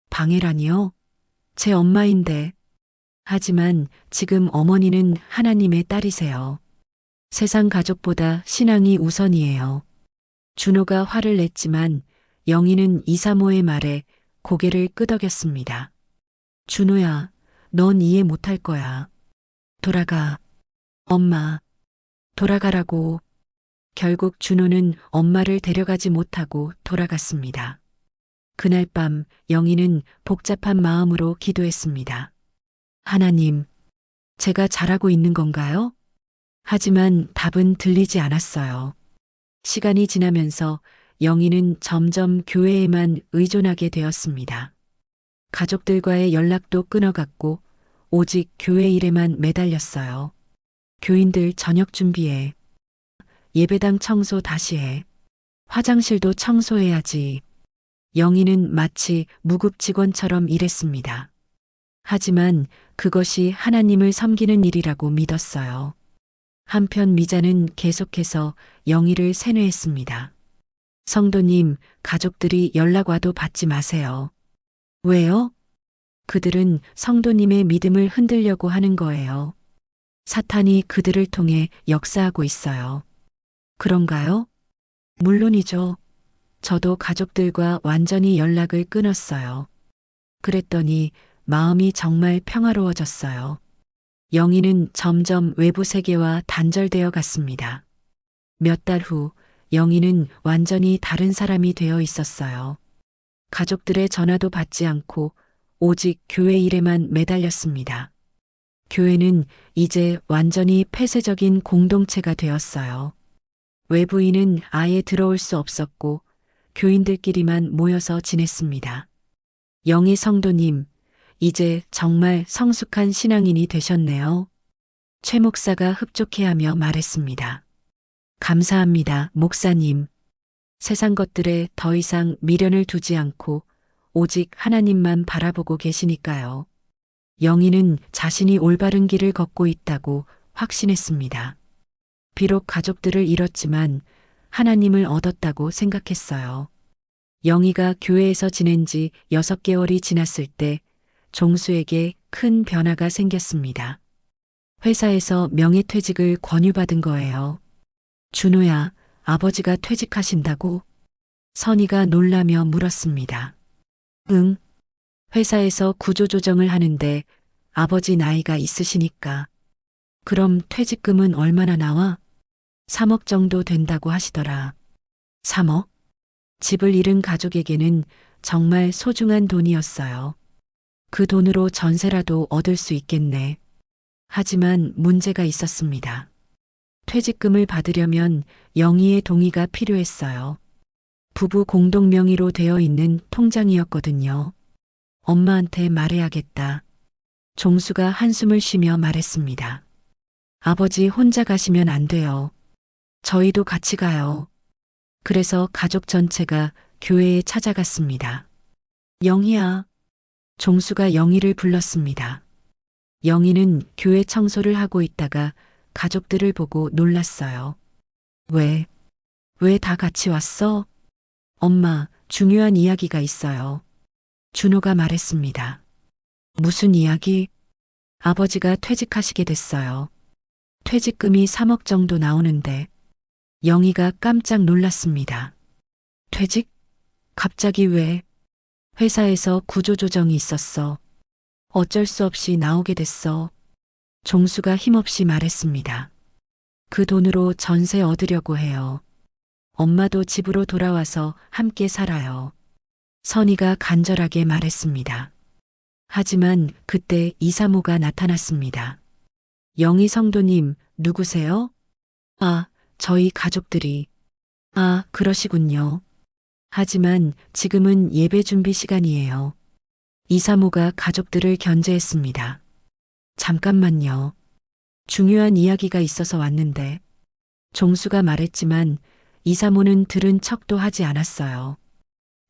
방해라니요? 제 엄마인데. 하지만 지금 어머니는 하나님의 딸이세요. 세상 가족보다 신앙이 우선이에요. 준호가 화를 냈지만 영희는 이사모의 말에 고개를 끄덕였습니다. 준호야, 넌 이해 못할 거야. 돌아가. 엄마, 돌아가라고. 결국 준호는 엄마를 데려가지 못하고 돌아갔습니다. 그날 밤 영희는 복잡한 마음으로 기도했습니다. 하나님, 제가 잘하고 있는 건가요? 하지만 답은 들리지 않았어요. 시간이 지나면서 영희는 점점 교회에만 의존하게 되었습니다. 가족들과의 연락도 끊어갔고 오직 교회 일에만 매달렸어요. 교인들 저녁 준비해. 예배당 청소 다시 해. 화장실도 청소해야지. 영희는 마치 무급 직원처럼 일했습니다. 하지만 그것이 하나님을 섬기는 일이라고 믿었어요. 한편 미자는 계속해서 영희를 세뇌했습니다. 성도님, 가족들이 연락 와도 받지 마세요. 왜요? 그들은 성도님의 믿음을 흔들려고 하는 거예요. 사탄이 그들을 통해 역사하고 있어요. 그런가요? 물론이죠. 저도 가족들과 완전히 연락을 끊었어요. 그랬더니 마음이 정말 평화로워졌어요. 영희는 점점 외부 세계와 단절되어 갔습니다. 몇 달 후 영희는 완전히 다른 사람이 되어 있었어요. 가족들의 전화도 받지 않고 오직 교회 일에만 매달렸습니다. 교회는 이제 완전히 폐쇄적인 공동체가 되었어요. 외부인은 아예 들어올 수 없었고 교인들끼리만 모여서 지냈습니다. 영희 성도님, 이제 정말 성숙한 신앙인이 되셨네요. 최 목사가 흡족해하며 말했습니다. 감사합니다, 목사님. 세상 것들에 더 이상 미련을 두지 않고 오직 하나님만 바라보고 계시니까요. 영희는 자신이 올바른 길을 걷고 있다고 확신했습니다. 비록 가족들을 잃었지만 하나님을 얻었다고 생각했어요. 영희가 교회에서 지낸 지 6개월이 지났을 때 종수에게 큰 변화가 생겼습니다. 회사에서 명예퇴직을 권유받은 거예요. 준호야, 아버지가 퇴직하신다고? 선희가 놀라며 물었습니다. 응. 회사에서 구조조정을 하는데 아버지 나이가 있으시니까. 그럼 퇴직금은 얼마나 나와? 3억 정도 된다고 하시더라. 3억? 집을 잃은 가족에게는 정말 소중한 돈이었어요. 그 돈으로 전세라도 얻을 수 있겠네. 하지만 문제가 있었습니다. 퇴직금을 받으려면 영희의 동의가 필요했어요. 부부 공동 명의로 되어 있는 통장이었거든요. 엄마한테 말해야겠다. 종수가 한숨을 쉬며 말했습니다. 아버지 혼자 가시면 안 돼요. 저희도 같이 가요. 그래서 가족 전체가 교회에 찾아갔습니다. 영희야. 종수가 영희를 불렀습니다. 영희는 교회 청소를 하고 있다가 가족들을 보고 놀랐어요. 왜 다 같이 왔어? 엄마, 중요한 이야기가 있어요. 준호가 말했습니다. 무슨 이야기? 아버지가 퇴직하시게 됐어요. 퇴직금이 3억 정도 나오는데 영희가 깜짝 놀랐습니다. 퇴직? 갑자기 왜? 회사에서 구조조정이 있었어. 어쩔 수 없이 나오게 됐어. 종수가 힘없이 말했습니다. 그 돈으로 전세 얻으려고 해요. 엄마도 집으로 돌아와서 함께 살아요. 선희가 간절하게 말했습니다. 하지만 그때 이사모가 나타났습니다. 영희 성도님, 누구세요? 아, 저희 가족들이. 아, 그러시군요. 하지만 지금은 예배 준비 시간이에요. 이사모가 가족들을 견제했습니다. 잠깐만요. 중요한 이야기가 있어서 왔는데. 종수가 말했지만 이사모는 들은 척도 하지 않았어요.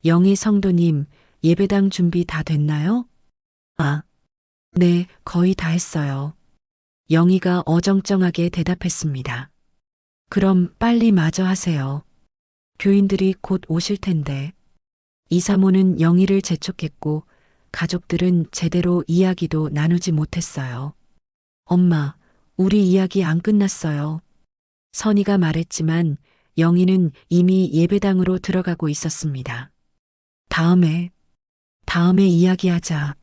영희 성도님, 예배당 준비 다 됐나요? 아, 네, 거의 다 했어요. 영희가 어정쩡하게 대답했습니다. 그럼 빨리 마저 하세요. 교인들이 곧 오실 텐데. 이사모는 영희를 재촉했고 가족들은 제대로 이야기도 나누지 못했어요. 엄마, 우리 이야기 안 끝났어요. 선희가 말했지만 영희는 이미 예배당으로 들어가고 있었습니다. 다음에 이야기하자.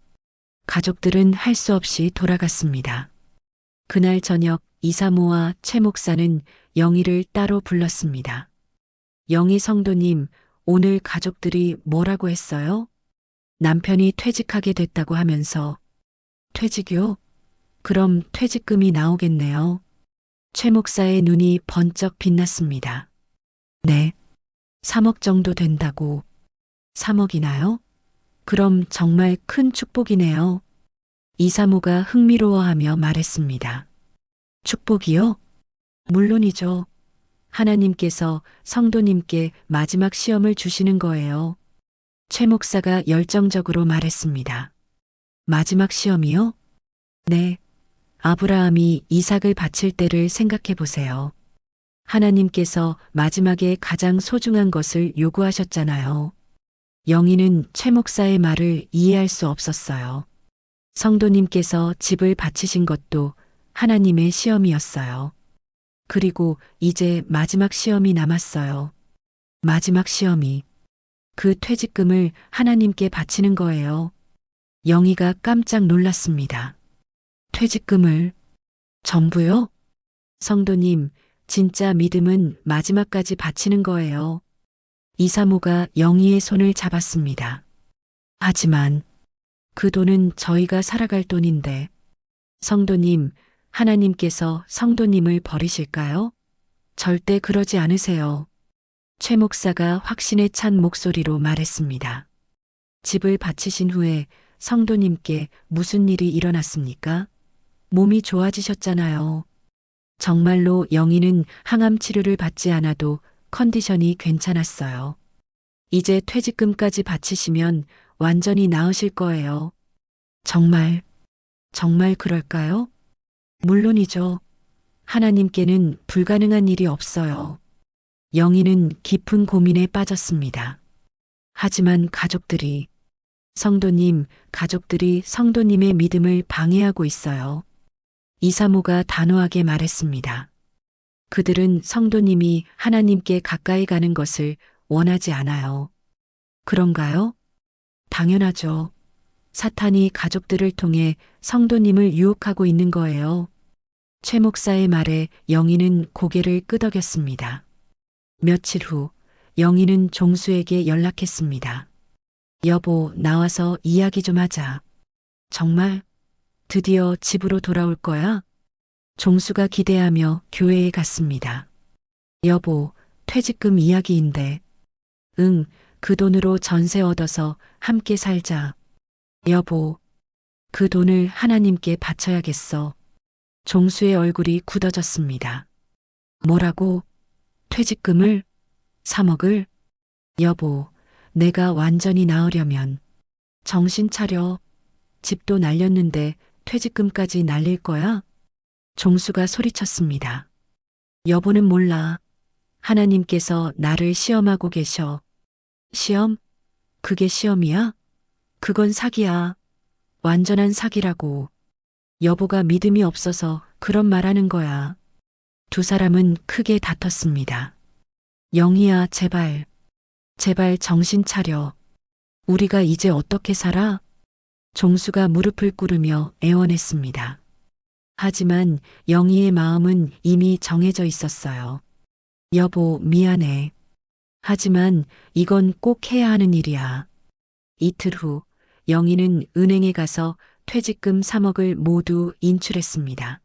가족들은 할 수 없이 돌아갔습니다. 그날 저녁 이사모와 최 목사는 영희를 따로 불렀습니다. 영희 성도님, 오늘 가족들이 뭐라고 했어요? 남편이 퇴직하게 됐다고 하면서. 퇴직이요? 그럼 퇴직금이 나오겠네요. 최 목사의 눈이 번쩍 빛났습니다. 네. 3억 정도 된다고. 3억이나요? 그럼 정말 큰 축복이네요. 이사모가 흥미로워하며 말했습니다. 축복이요? 물론이죠. 하나님께서 성도님께 마지막 시험을 주시는 거예요. 최 목사가 열정적으로 말했습니다. 마지막 시험이요? 네. 아브라함이 이삭을 바칠 때를 생각해 보세요. 하나님께서 마지막에 가장 소중한 것을 요구하셨잖아요. 영희는 최 목사의 말을 이해할 수 없었어요. 성도님께서 집을 바치신 것도 하나님의 시험이었어요. 그리고 이제 마지막 시험이 남았어요. 마지막 시험이. 그 퇴직금을 하나님께 바치는 거예요. 영희가 깜짝 놀랐습니다. 퇴직금을 전부요? 성도님, 진짜 믿음은 마지막까지 바치는 거예요. 이사모가 영희의 손을 잡았습니다. 하지만 그 돈은 저희가 살아갈 돈인데. 성도님, 하나님께서 성도님을 버리실까요? 절대 그러지 않으세요. 최 목사가 확신에 찬 목소리로 말했습니다. 집을 바치신 후에 성도님께 무슨 일이 일어났습니까? 몸이 좋아지셨잖아요. 정말로 영희는 항암 치료를 받지 않아도 컨디션이 괜찮았어요. 이제 퇴직금까지 바치시면 완전히 나으실 거예요. 정말 그럴까요? 물론이죠. 하나님께는 불가능한 일이 없어요. 영희는 깊은 고민에 빠졌습니다. 하지만 가족들이 성도님의 믿음을 방해하고 있어요. 이사모가 단호하게 말했습니다. 그들은 성도님이 하나님께 가까이 가는 것을 원하지 않아요. 그런가요? 당연하죠. 사탄이 가족들을 통해 성도님을 유혹하고 있는 거예요. 최 목사의 말에 영희는 고개를 끄덕였습니다. 며칠 후 영희는 종수에게 연락했습니다. 여보, 나와서 이야기 좀 하자. 정말? 드디어 집으로 돌아올 거야? 종수가 기대하며 교회에 갔습니다. 여보, 퇴직금 이야기인데. 응, 그 돈으로 전세 얻어서 함께 살자. 여보, 그 돈을 하나님께 바쳐야겠어. 종수의 얼굴이 굳어졌습니다. 뭐라고? 퇴직금을? 3억을? 여보, 내가 완전히 나으려면. 정신 차려. 집도 날렸는데 퇴직금까지 날릴 거야? 종수가 소리쳤습니다. 여보는 몰라. 하나님께서 나를 시험하고 계셔. 시험? 그게 시험이야? 그건 사기야. 완전한 사기라고. 여보가 믿음이 없어서 그런 말하는 거야. 두 사람은 크게 다퉜습니다. 영희야, 제발. 제발 정신 차려. 우리가 이제 어떻게 살아? 종수가 무릎을 꿇으며 애원했습니다. 하지만 영희의 마음은 이미 정해져 있었어요. 여보, 미안해. 하지만 이건 꼭 해야 하는 일이야. 이틀 후 영희는 은행에 가서 퇴직금 3억을 모두 인출했습니다.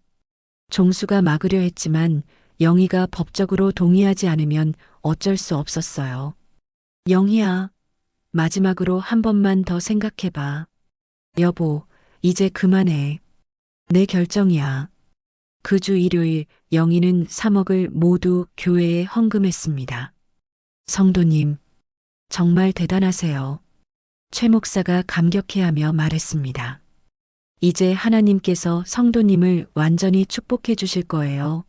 종수가 막으려 했지만 영희가 법적으로 동의하지 않으면 어쩔 수 없었어요. 영희야, 마지막으로 한 번만 더 생각해봐. 여보, 이제 그만해. 내 결정이야. 그 주 일요일 영희는 3억을 모두 교회에 헌금했습니다. 성도님, 정말 대단하세요. 최 목사가 감격해하며 말했습니다. 이제 하나님께서 성도님을 완전히 축복해 주실 거예요.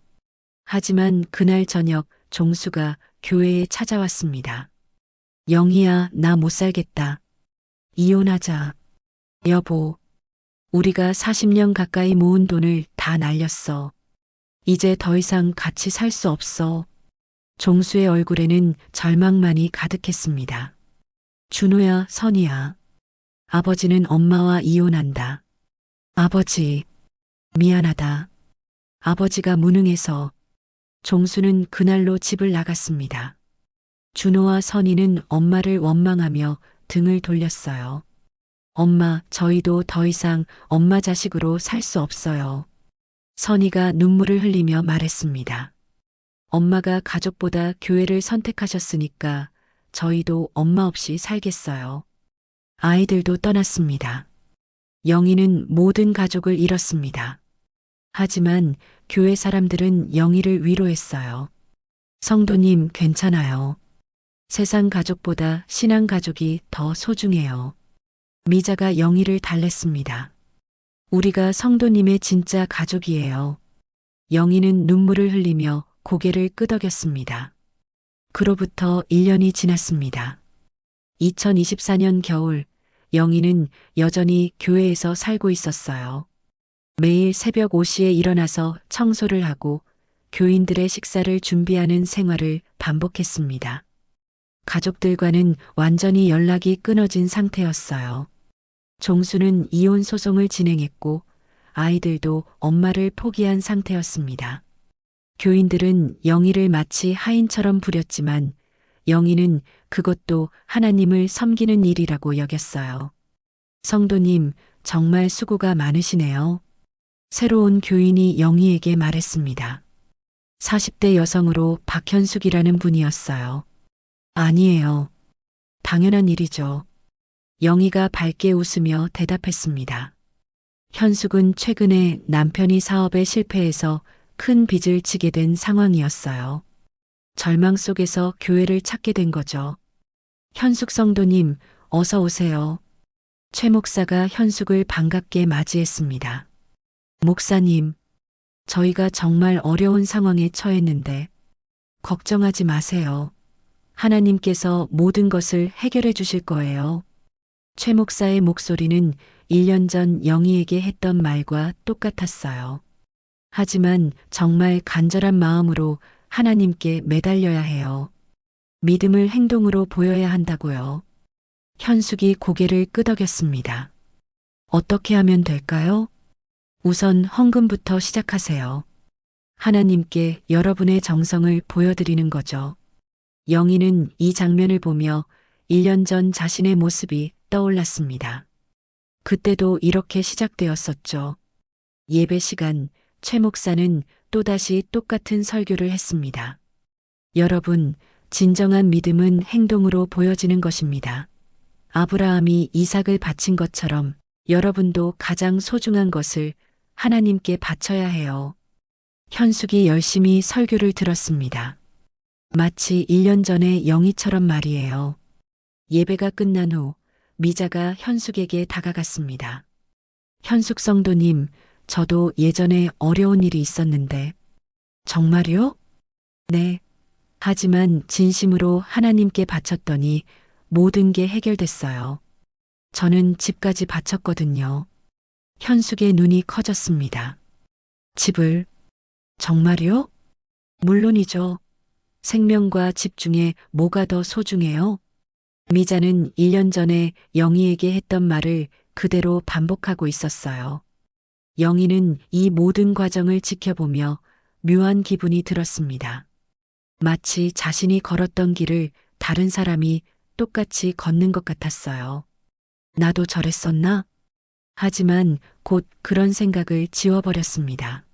하지만 그날 저녁 종수가 교회에 찾아왔습니다. 영희야, 나 못 살겠다. 이혼하자. 여보, 우리가 40년 가까이 모은 돈을 다 날렸어. 이제 더 이상 같이 살 수 없어. 종수의 얼굴에는 절망만이 가득했습니다. 준호야, 선이야. 아버지는 엄마와 이혼한다. 아버지, 미안하다. 아버지가 무능해서. 종수는 그날로 집을 나갔습니다. 준호와 선이는 엄마를 원망하며 등을 돌렸어요. 엄마, 저희도 더 이상 엄마 자식으로 살 수 없어요. 선이가 눈물을 흘리며 말했습니다. 엄마가 가족보다 교회를 선택하셨으니까 저희도 엄마 없이 살겠어요. 아이들도 떠났습니다. 영희는 모든 가족을 잃었습니다. 하지만 교회 사람들은 영희를 위로했어요. 성도님, 괜찮아요. 세상 가족보다 신앙 가족이 더 소중해요. 미자가 영희를 달랬습니다. 우리가 성도님의 진짜 가족이에요. 영희는 눈물을 흘리며 고개를 끄덕였습니다. 그로부터 1년이 지났습니다. 2024년 겨울, 영희는 여전히 교회에서 살고 있었어요. 매일 새벽 5시에 일어나서 청소를 하고 교인들의 식사를 준비하는 생활을 반복했습니다. 가족들과는 완전히 연락이 끊어진 상태였어요. 종수는 이혼 소송을 진행했고 아이들도 엄마를 포기한 상태였습니다. 교인들은 영희를 마치 하인처럼 부렸지만 영희는 그것도 하나님을 섬기는 일이라고 여겼어요. 성도님, 정말 수고가 많으시네요. 새로운 교인이 영희에게 말했습니다. 40대 여성으로 박현숙이라는 분이었어요. 아니에요. 당연한 일이죠. 영희가 밝게 웃으며 대답했습니다. 현숙은 최근에 남편이 사업에 실패해서 큰 빚을 지게 된 상황이었어요. 절망 속에서 교회를 찾게 된 거죠. 현숙 성도님, 어서 오세요. 최 목사가 현숙을 반갑게 맞이했습니다. 목사님, 저희가 정말 어려운 상황에 처했는데 걱정하지 마세요. 하나님께서 모든 것을 해결해 주실 거예요. 최 목사의 목소리는 1년 전 영희에게 했던 말과 똑같았어요. 하지만 정말 간절한 마음으로 하나님께 매달려야 해요. 믿음을 행동으로 보여야 한다고요. 현숙이 고개를 끄덕였습니다. 어떻게 하면 될까요? 우선 헌금부터 시작하세요. 하나님께 여러분의 정성을 보여드리는 거죠. 영희는 이 장면을 보며 1년 전 자신의 모습이 떠올랐습니다. 그때도 이렇게 시작되었었죠. 예배 시간, 최 목사는 또다시 똑같은 설교를 했습니다. 여러분, 진정한 믿음은 행동으로 보여지는 것입니다. 아브라함이 이삭을 바친 것처럼 여러분도 가장 소중한 것을 하나님께 바쳐야 해요. 현숙이 열심히 설교를 들었습니다. 마치 1년 전의 영희처럼 말이에요. 예배가 끝난 후 미자가 현숙에게 다가갔습니다. 현숙 성도님, 저도 예전에 어려운 일이 있었는데. 정말요? 네. 하지만 진심으로 하나님께 바쳤더니 모든 게 해결됐어요. 저는 집까지 바쳤거든요. 현숙의 눈이 커졌습니다. 집을, 정말요? 물론이죠. 생명과 집 중에 뭐가 더 소중해요? 미자는 1년 전에 영희에게 했던 말을 그대로 반복하고 있었어요. 영희는 이 모든 과정을 지켜보며 묘한 기분이 들었습니다. 마치 자신이 걸었던 길을 다른 사람이 똑같이 걷는 것 같았어요. 나도 저랬었나? 하지만 곧 그런 생각을 지워버렸습니다.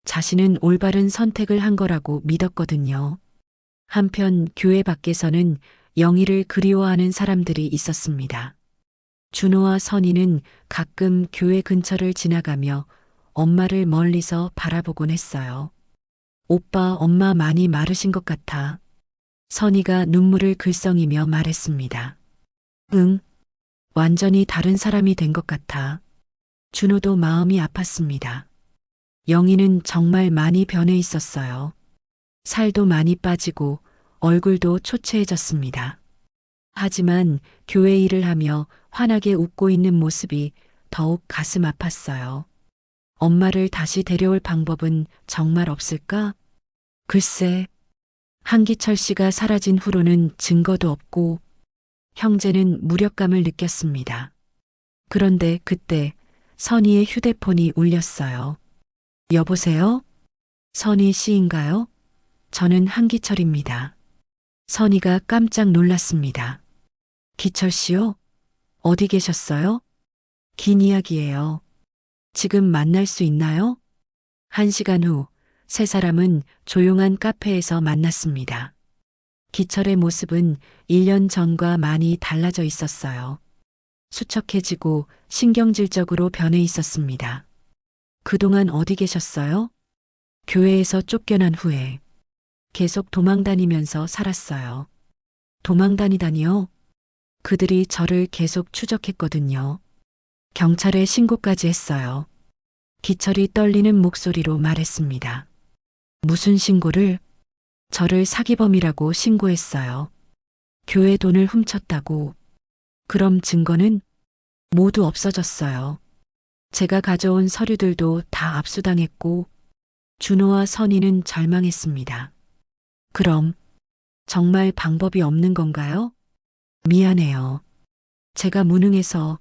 자신은 올바른 선택을 한 거라고 믿었거든요. 한편 교회 밖에서는 영희를 그리워하는 사람들이 있었습니다. 준호와 선희는 가끔 교회 근처를 지나가며 엄마를 멀리서 바라보곤 했어요. 오빠, 엄마 많이 마르신 것 같아. 선희가 눈물을 글썽이며 말했습니다. 응, 완전히 다른 사람이 된 것 같아. 준호도 마음이 아팠습니다. 영희는 정말 많이 변해 있었어요. 살도 많이 빠지고 얼굴도 초췌해졌습니다. 하지만 교회 일을 하며 환하게 웃고 있는 모습이 더욱 가슴 아팠어요. 엄마를 다시 데려올 방법은 정말 없을까? 글쎄, 한기철 씨가 사라진 후로는 증거도 없고 형제는 무력감을 느꼈습니다. 그런데 그때 선희의 휴대폰이 울렸어요. 여보세요? 선희 씨인가요? 저는 한기철입니다. 선희가 깜짝 놀랐습니다. 기철 씨요? 어디 계셨어요? 긴 이야기예요. 지금 만날 수 있나요? 1시간 후, 세 사람은 조용한 카페에서 만났습니다. 기철의 모습은 1년 전과 많이 달라져 있었어요. 수척해지고 신경질적으로 변해 있었습니다. 그동안 어디 계셨어요? 교회에서 쫓겨난 후에 계속 도망다니면서 살았어요. 도망다니다니요? 그들이 저를 계속 추적했거든요. 경찰에 신고까지 했어요. 기철이 떨리는 목소리로 말했습니다. 무슨 신고를? 저를 사기범이라고 신고했어요. 교회 돈을 훔쳤다고. 그럼 증거는? 모두 없어졌어요. 제가 가져온 서류들도 다 압수당했고 준호와 선희는 절망했습니다. 그럼 정말 방법이 없는 건가요? 미안해요. 제가 무능해서.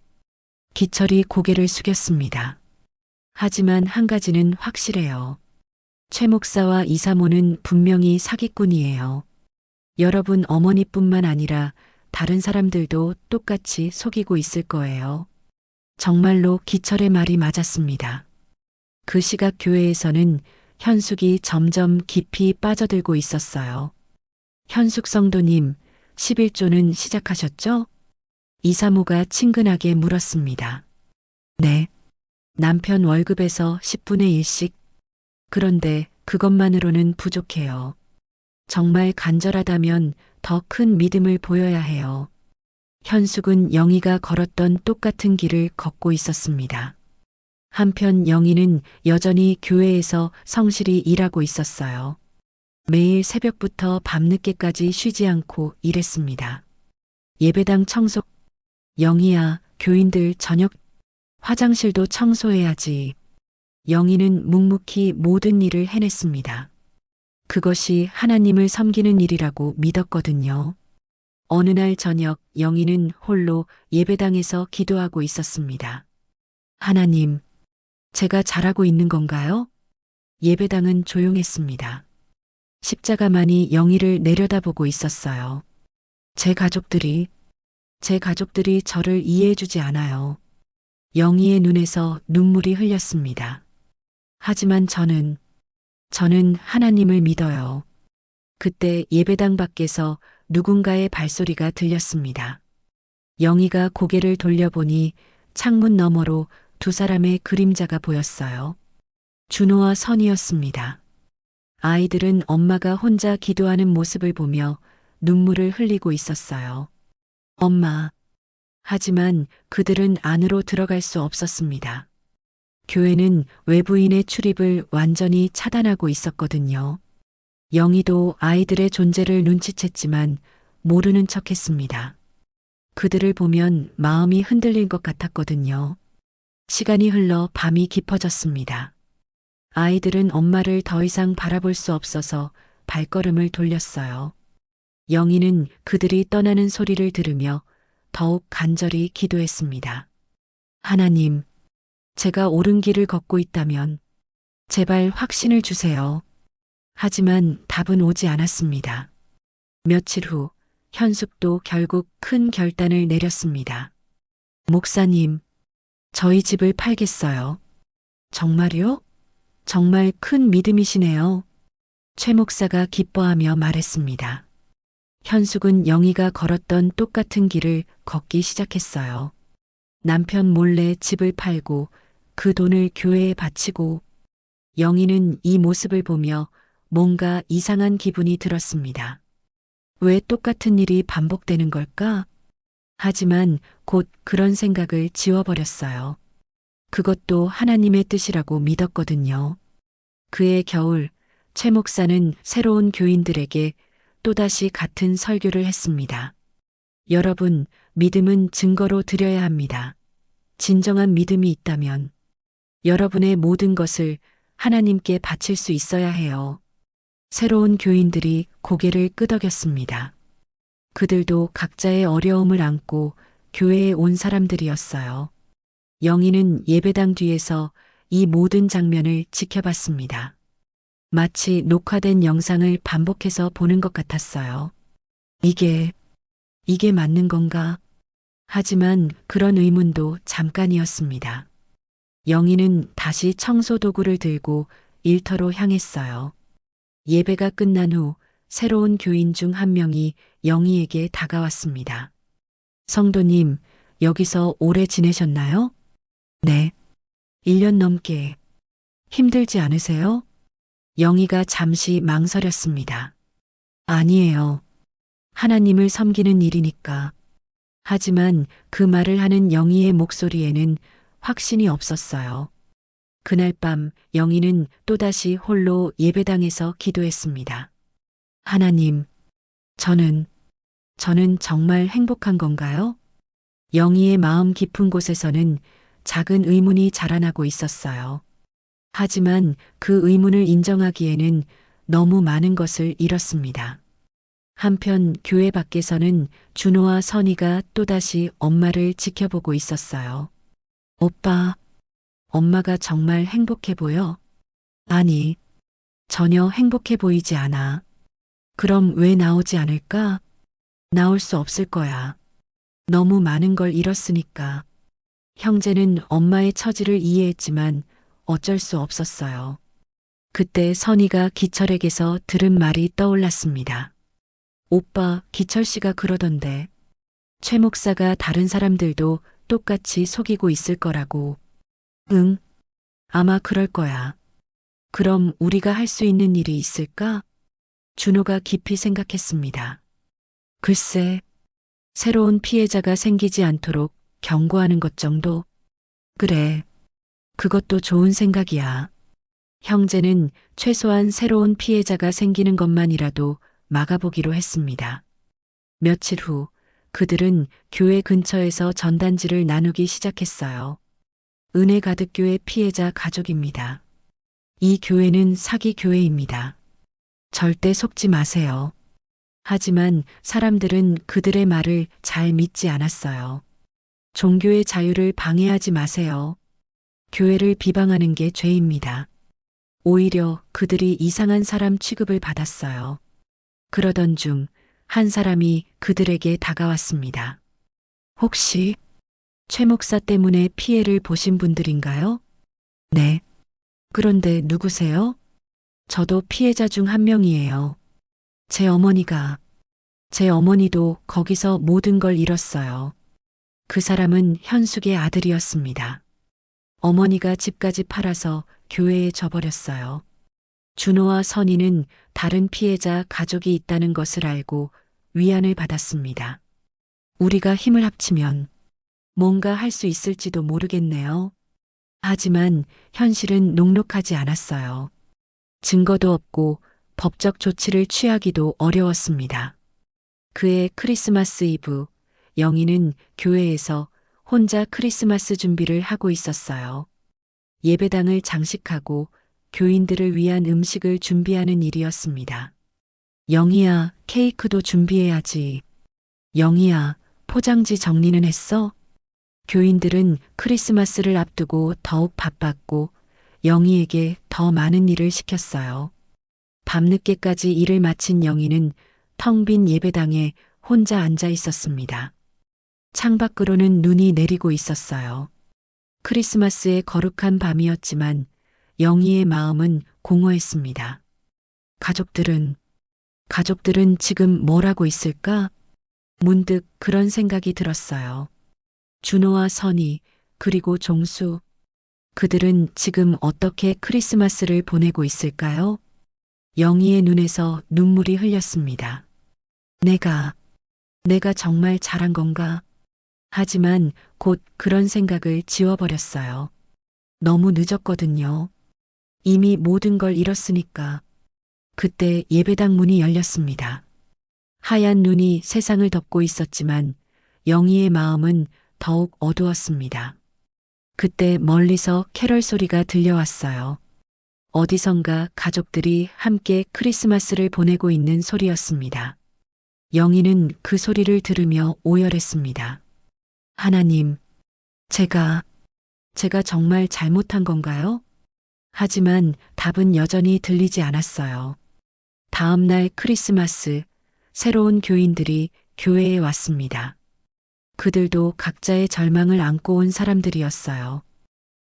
기철이 고개를 숙였습니다. 하지만 한 가지는 확실해요. 최 목사와 이사모는 분명히 사기꾼이에요. 여러분 어머니뿐만 아니라 다른 사람들도 똑같이 속이고 있을 거예요. 정말로 기철의 말이 맞았습니다. 그 시각 교회에서는 현숙이 점점 깊이 빠져들고 있었어요. 현숙 성도님, 11조는 시작하셨죠? 이사모가 친근하게 물었습니다. 네. 남편 월급에서 10분의 1씩. 그런데 그것만으로는 부족해요. 정말 간절하다면 더 큰 믿음을 보여야 해요. 현숙은 영희가 걸었던 똑같은 길을 걷고 있었습니다. 한편 영희는 여전히 교회에서 성실히 일하고 있었어요. 매일 새벽부터 밤늦게까지 쉬지 않고 일했습니다. 예배당 청소, 영희야, 교인들 저녁, 화장실도 청소해야지. 영희는 묵묵히 모든 일을 해냈습니다. 그것이 하나님을 섬기는 일이라고 믿었거든요. 어느 날 저녁 영희는 홀로 예배당에서 기도하고 있었습니다. 하나님, 제가 잘하고 있는 건가요? 예배당은 조용했습니다. 십자가만이 영희를 내려다보고 있었어요. 제 가족들이 저를 이해해주지 않아요. 영희의 눈에서 눈물이 흘렸습니다. 하지만 저는 하나님을 믿어요. 그때 예배당 밖에서 누군가의 발소리가 들렸습니다. 영희가 고개를 돌려보니 창문 너머로 두 사람의 그림자가 보였어요. 준호와 선이었습니다. 아이들은 엄마가 혼자 기도하는 모습을 보며 눈물을 흘리고 있었어요. 엄마. 하지만 그들은 안으로 들어갈 수 없었습니다. 교회는 외부인의 출입을 완전히 차단하고 있었거든요. 영희도 아이들의 존재를 눈치챘지만 모르는 척했습니다. 그들을 보면 마음이 흔들릴 것 같았거든요. 시간이 흘러 밤이 깊어졌습니다. 아이들은 엄마를 더 이상 바라볼 수 없어서 발걸음을 돌렸어요. 영희는 그들이 떠나는 소리를 들으며 더욱 간절히 기도했습니다. 하나님, 제가 옳은 길을 걷고 있다면 제발 확신을 주세요. 하지만 답은 오지 않았습니다. 며칠 후 현숙도 결국 큰 결단을 내렸습니다. 목사님, 저희 집을 팔겠어요. 정말요? 정말 큰 믿음이시네요. 최 목사가 기뻐하며 말했습니다. 현숙은 영희가 걸었던 똑같은 길을 걷기 시작했어요. 남편 몰래 집을 팔고 그 돈을 교회에 바치고 영희는 이 모습을 보며 뭔가 이상한 기분이 들었습니다. 왜 똑같은 일이 반복되는 걸까? 하지만 곧 그런 생각을 지워버렸어요. 그것도 하나님의 뜻이라고 믿었거든요. 그해 겨울, 최 목사는 새로운 교인들에게 또다시 같은 설교를 했습니다. 여러분, 믿음은 증거로 드려야 합니다. 진정한 믿음이 있다면 여러분의 모든 것을 하나님께 바칠 수 있어야 해요. 새로운 교인들이 고개를 끄덕였습니다. 그들도 각자의 어려움을 안고 교회에 온 사람들이었어요. 영희는 예배당 뒤에서 이 모든 장면을 지켜봤습니다. 마치 녹화된 영상을 반복해서 보는 것 같았어요. 이게 맞는 건가? 하지만 그런 의문도 잠깐이었습니다. 영희는 다시 청소 도구를 들고 일터로 향했어요. 예배가 끝난 후 새로운 교인 중 한 명이 영희에게 다가왔습니다. 성도님, 여기서 오래 지내셨나요? 네. 1년 넘게. 힘들지 않으세요? 영희가 잠시 망설였습니다. 아니에요. 하나님을 섬기는 일이니까. 하지만 그 말을 하는 영희의 목소리에는 확신이 없었어요. 그날 밤 영희는 또다시 홀로 예배당에서 기도했습니다. 하나님, 저는 정말 행복한 건가요? 영희의 마음 깊은 곳에서는 작은 의문이 자라나고 있었어요. 하지만 그 의문을 인정하기에는 너무 많은 것을 잃었습니다. 한편 교회 밖에서는 준호와 선희가 또다시 엄마를 지켜보고 있었어요. 오빠, 엄마가 정말 행복해 보여? 아니, 전혀 행복해 보이지 않아. 그럼 왜 나오지 않을까? 나올 수 없을 거야. 너무 많은 걸 잃었으니까. 형제는 엄마의 처지를 이해했지만 어쩔 수 없었어요. 그때 선희가 기철에게서 들은 말이 떠올랐습니다. 오빠, 기철 씨가 그러던데 최 목사가 다른 사람들도 똑같이 속이고 있을 거라고. 응, 아마 그럴 거야. 그럼 우리가 할 수 있는 일이 있을까? 준호가 깊이 생각했습니다. 글쎄, 새로운 피해자가 생기지 않도록 경고하는 것 정도? 그래, 그것도 좋은 생각이야. 형제는 최소한 새로운 피해자가 생기는 것만이라도 막아보기로 했습니다. 며칠 후 그들은 교회 근처에서 전단지를 나누기 시작했어요. 은혜 가득 교회 피해자 가족입니다. 이 교회는 사기 교회입니다. 절대 속지 마세요. 하지만 사람들은 그들의 말을 잘 믿지 않았어요. 종교의 자유를 방해하지 마세요. 교회를 비방하는 게 죄입니다. 오히려 그들이 이상한 사람 취급을 받았어요. 그러던 중 한 사람이 그들에게 다가왔습니다. 혹시 최 목사 때문에 피해를 보신 분들인가요? 네. 그런데 누구세요? 저도 피해자 중 한 명이에요. 제 어머니도 거기서 모든 걸 잃었어요. 그 사람은 현숙의 아들이었습니다. 어머니가 집까지 팔아서 교회에 져버렸어요. 준호와 선희는 다른 피해자 가족이 있다는 것을 알고 위안을 받았습니다. 우리가 힘을 합치면 뭔가 할 수 있을지도 모르겠네요. 하지만 현실은 녹록하지 않았어요. 증거도 없고 법적 조치를 취하기도 어려웠습니다. 그해 크리스마스 이브, 영희는 교회에서 혼자 크리스마스 준비를 하고 있었어요. 예배당을 장식하고 교인들을 위한 음식을 준비하는 일이었습니다. 영희야, 케이크도 준비해야지. 영희야, 포장지 정리는 했어? 교인들은 크리스마스를 앞두고 더욱 바빴고 영희에게 더 많은 일을 시켰어요. 밤늦게까지 일을 마친 영희는 텅 빈 예배당에 혼자 앉아 있었습니다. 창밖으로는 눈이 내리고 있었어요. 크리스마스의 거룩한 밤이었지만 영희의 마음은 공허했습니다. 가족들은 지금 뭘 하고 있을까? 문득 그런 생각이 들었어요. 준호와 선희, 그리고 종수. 그들은 지금 어떻게 크리스마스를 보내고 있을까요? 영희의 눈에서 눈물이 흘렸습니다. 내가 정말 잘한 건가? 하지만 곧 그런 생각을 지워버렸어요. 너무 늦었거든요. 이미 모든 걸 잃었으니까. 그때 예배당 문이 열렸습니다. 하얀 눈이 세상을 덮고 있었지만 영희의 마음은 더욱 어두웠습니다. 그때 멀리서 캐럴 소리가 들려왔어요. 어디선가 가족들이 함께 크리스마스를 보내고 있는 소리였습니다. 영희는 그 소리를 들으며 오열했습니다. 하나님, 제가 정말 잘못한 건가요? 하지만 답은 여전히 들리지 않았어요. 다음 날 크리스마스, 새로운 교인들이 교회에 왔습니다. 그들도 각자의 절망을 안고 온 사람들이었어요.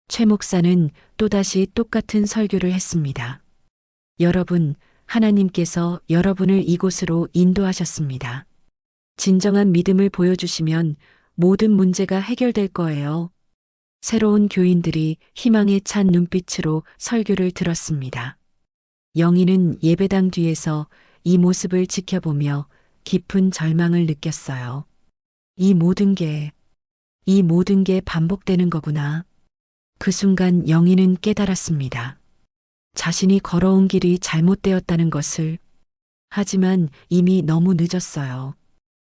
최 목사는 또다시 똑같은 설교를 했습니다. 여러분, 하나님께서 여러분을 이곳으로 인도하셨습니다. 진정한 믿음을 보여주시면 모든 문제가 해결될 거예요. 새로운 교인들이 희망에 찬 눈빛으로 설교를 들었습니다. 영희는 예배당 뒤에서 이 모습을 지켜보며 깊은 절망을 느꼈어요. 이 모든 게 반복되는 거구나. 그 순간 영희는 깨달았습니다. 자신이 걸어온 길이 잘못되었다는 것을. 하지만 이미 너무 늦었어요.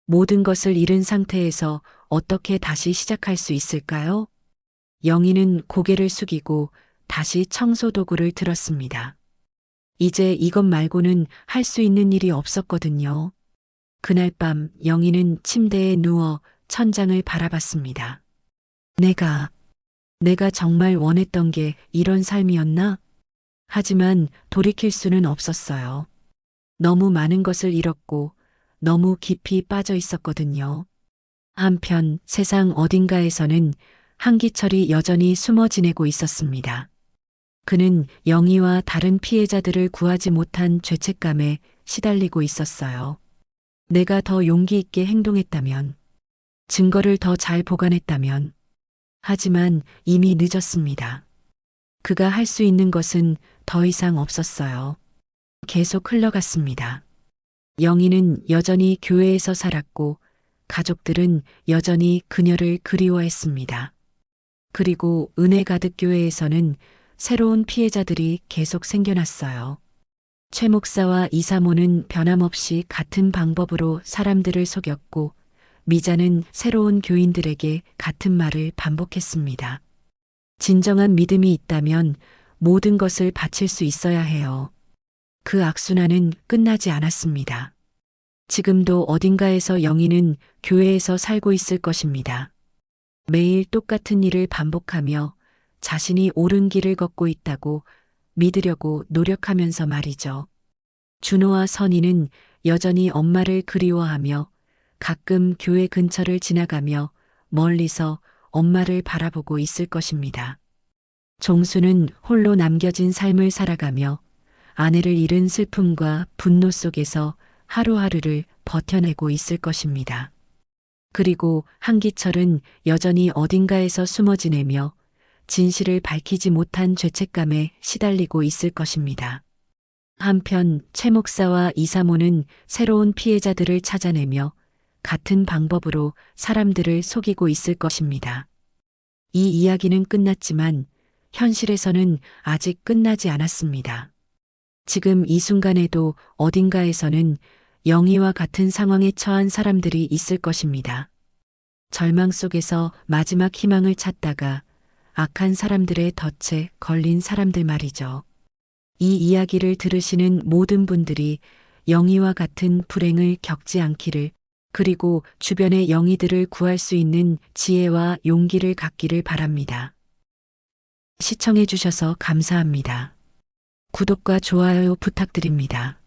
모든 것을 잃은 상태에서 어떻게 다시 시작할 수 있을까요? 영희는 고개를 숙이고 다시 청소 도구를 들었습니다. 이제 이것 말고는 할 수 있는 일이 없었거든요. 그날 밤 영희는 침대에 누워 천장을 바라봤습니다. 내가 정말 원했던 게 이런 삶이었나? 하지만 돌이킬 수는 없었어요. 너무 많은 것을 잃었고 너무 깊이 빠져 있었거든요. 한편 세상 어딘가에서는 한기철이 여전히 숨어 지내고 있었습니다. 그는 영희와 다른 피해자들을 구하지 못한 죄책감에 시달리고 있었어요. 내가 더 용기 있게 행동했다면, 증거를 더 잘 보관했다면, 하지만 이미 늦었습니다. 그가 할 수 있는 것은 더 이상 없었어요. 계속 흘러갔습니다. 영희는 여전히 교회에서 살았고 가족들은 여전히 그녀를 그리워했습니다. 그리고 은혜 가득 교회에서는 새로운 피해자들이 계속 생겨났어요. 최 목사와 이사모는 변함없이 같은 방법으로 사람들을 속였고 미자는 새로운 교인들에게 같은 말을 반복했습니다. 진정한 믿음이 있다면 모든 것을 바칠 수 있어야 해요. 그 악순환은 끝나지 않았습니다. 지금도 어딘가에서 영희는 교회에서 살고 있을 것입니다. 매일 똑같은 일을 반복하며 자신이 옳은 길을 걷고 있다고 믿으려고 노력하면서 말이죠. 준호와 선희는 여전히 엄마를 그리워하며 가끔 교회 근처를 지나가며 멀리서 엄마를 바라보고 있을 것입니다. 종수는 홀로 남겨진 삶을 살아가며 아내를 잃은 슬픔과 분노 속에서 하루하루를 버텨내고 있을 것입니다. 그리고 한기철은 여전히 어딘가에서 숨어 지내며 진실을 밝히지 못한 죄책감에 시달리고 있을 것입니다. 한편 최 목사와 이사모는 새로운 피해자들을 찾아내며 같은 방법으로 사람들을 속이고 있을 것입니다. 이 이야기는 끝났지만 현실에서는 아직 끝나지 않았습니다. 지금 이 순간에도 어딘가에서는 영희와 같은 상황에 처한 사람들이 있을 것입니다. 절망 속에서 마지막 희망을 찾다가 악한 사람들의 덫에 걸린 사람들 말이죠. 이 이야기를 들으시는 모든 분들이 영희와 같은 불행을 겪지 않기를, 그리고 주변의 영희들을 구할 수 있는 지혜와 용기를 갖기를 바랍니다. 시청해 주셔서 감사합니다. 구독과 좋아요 부탁드립니다.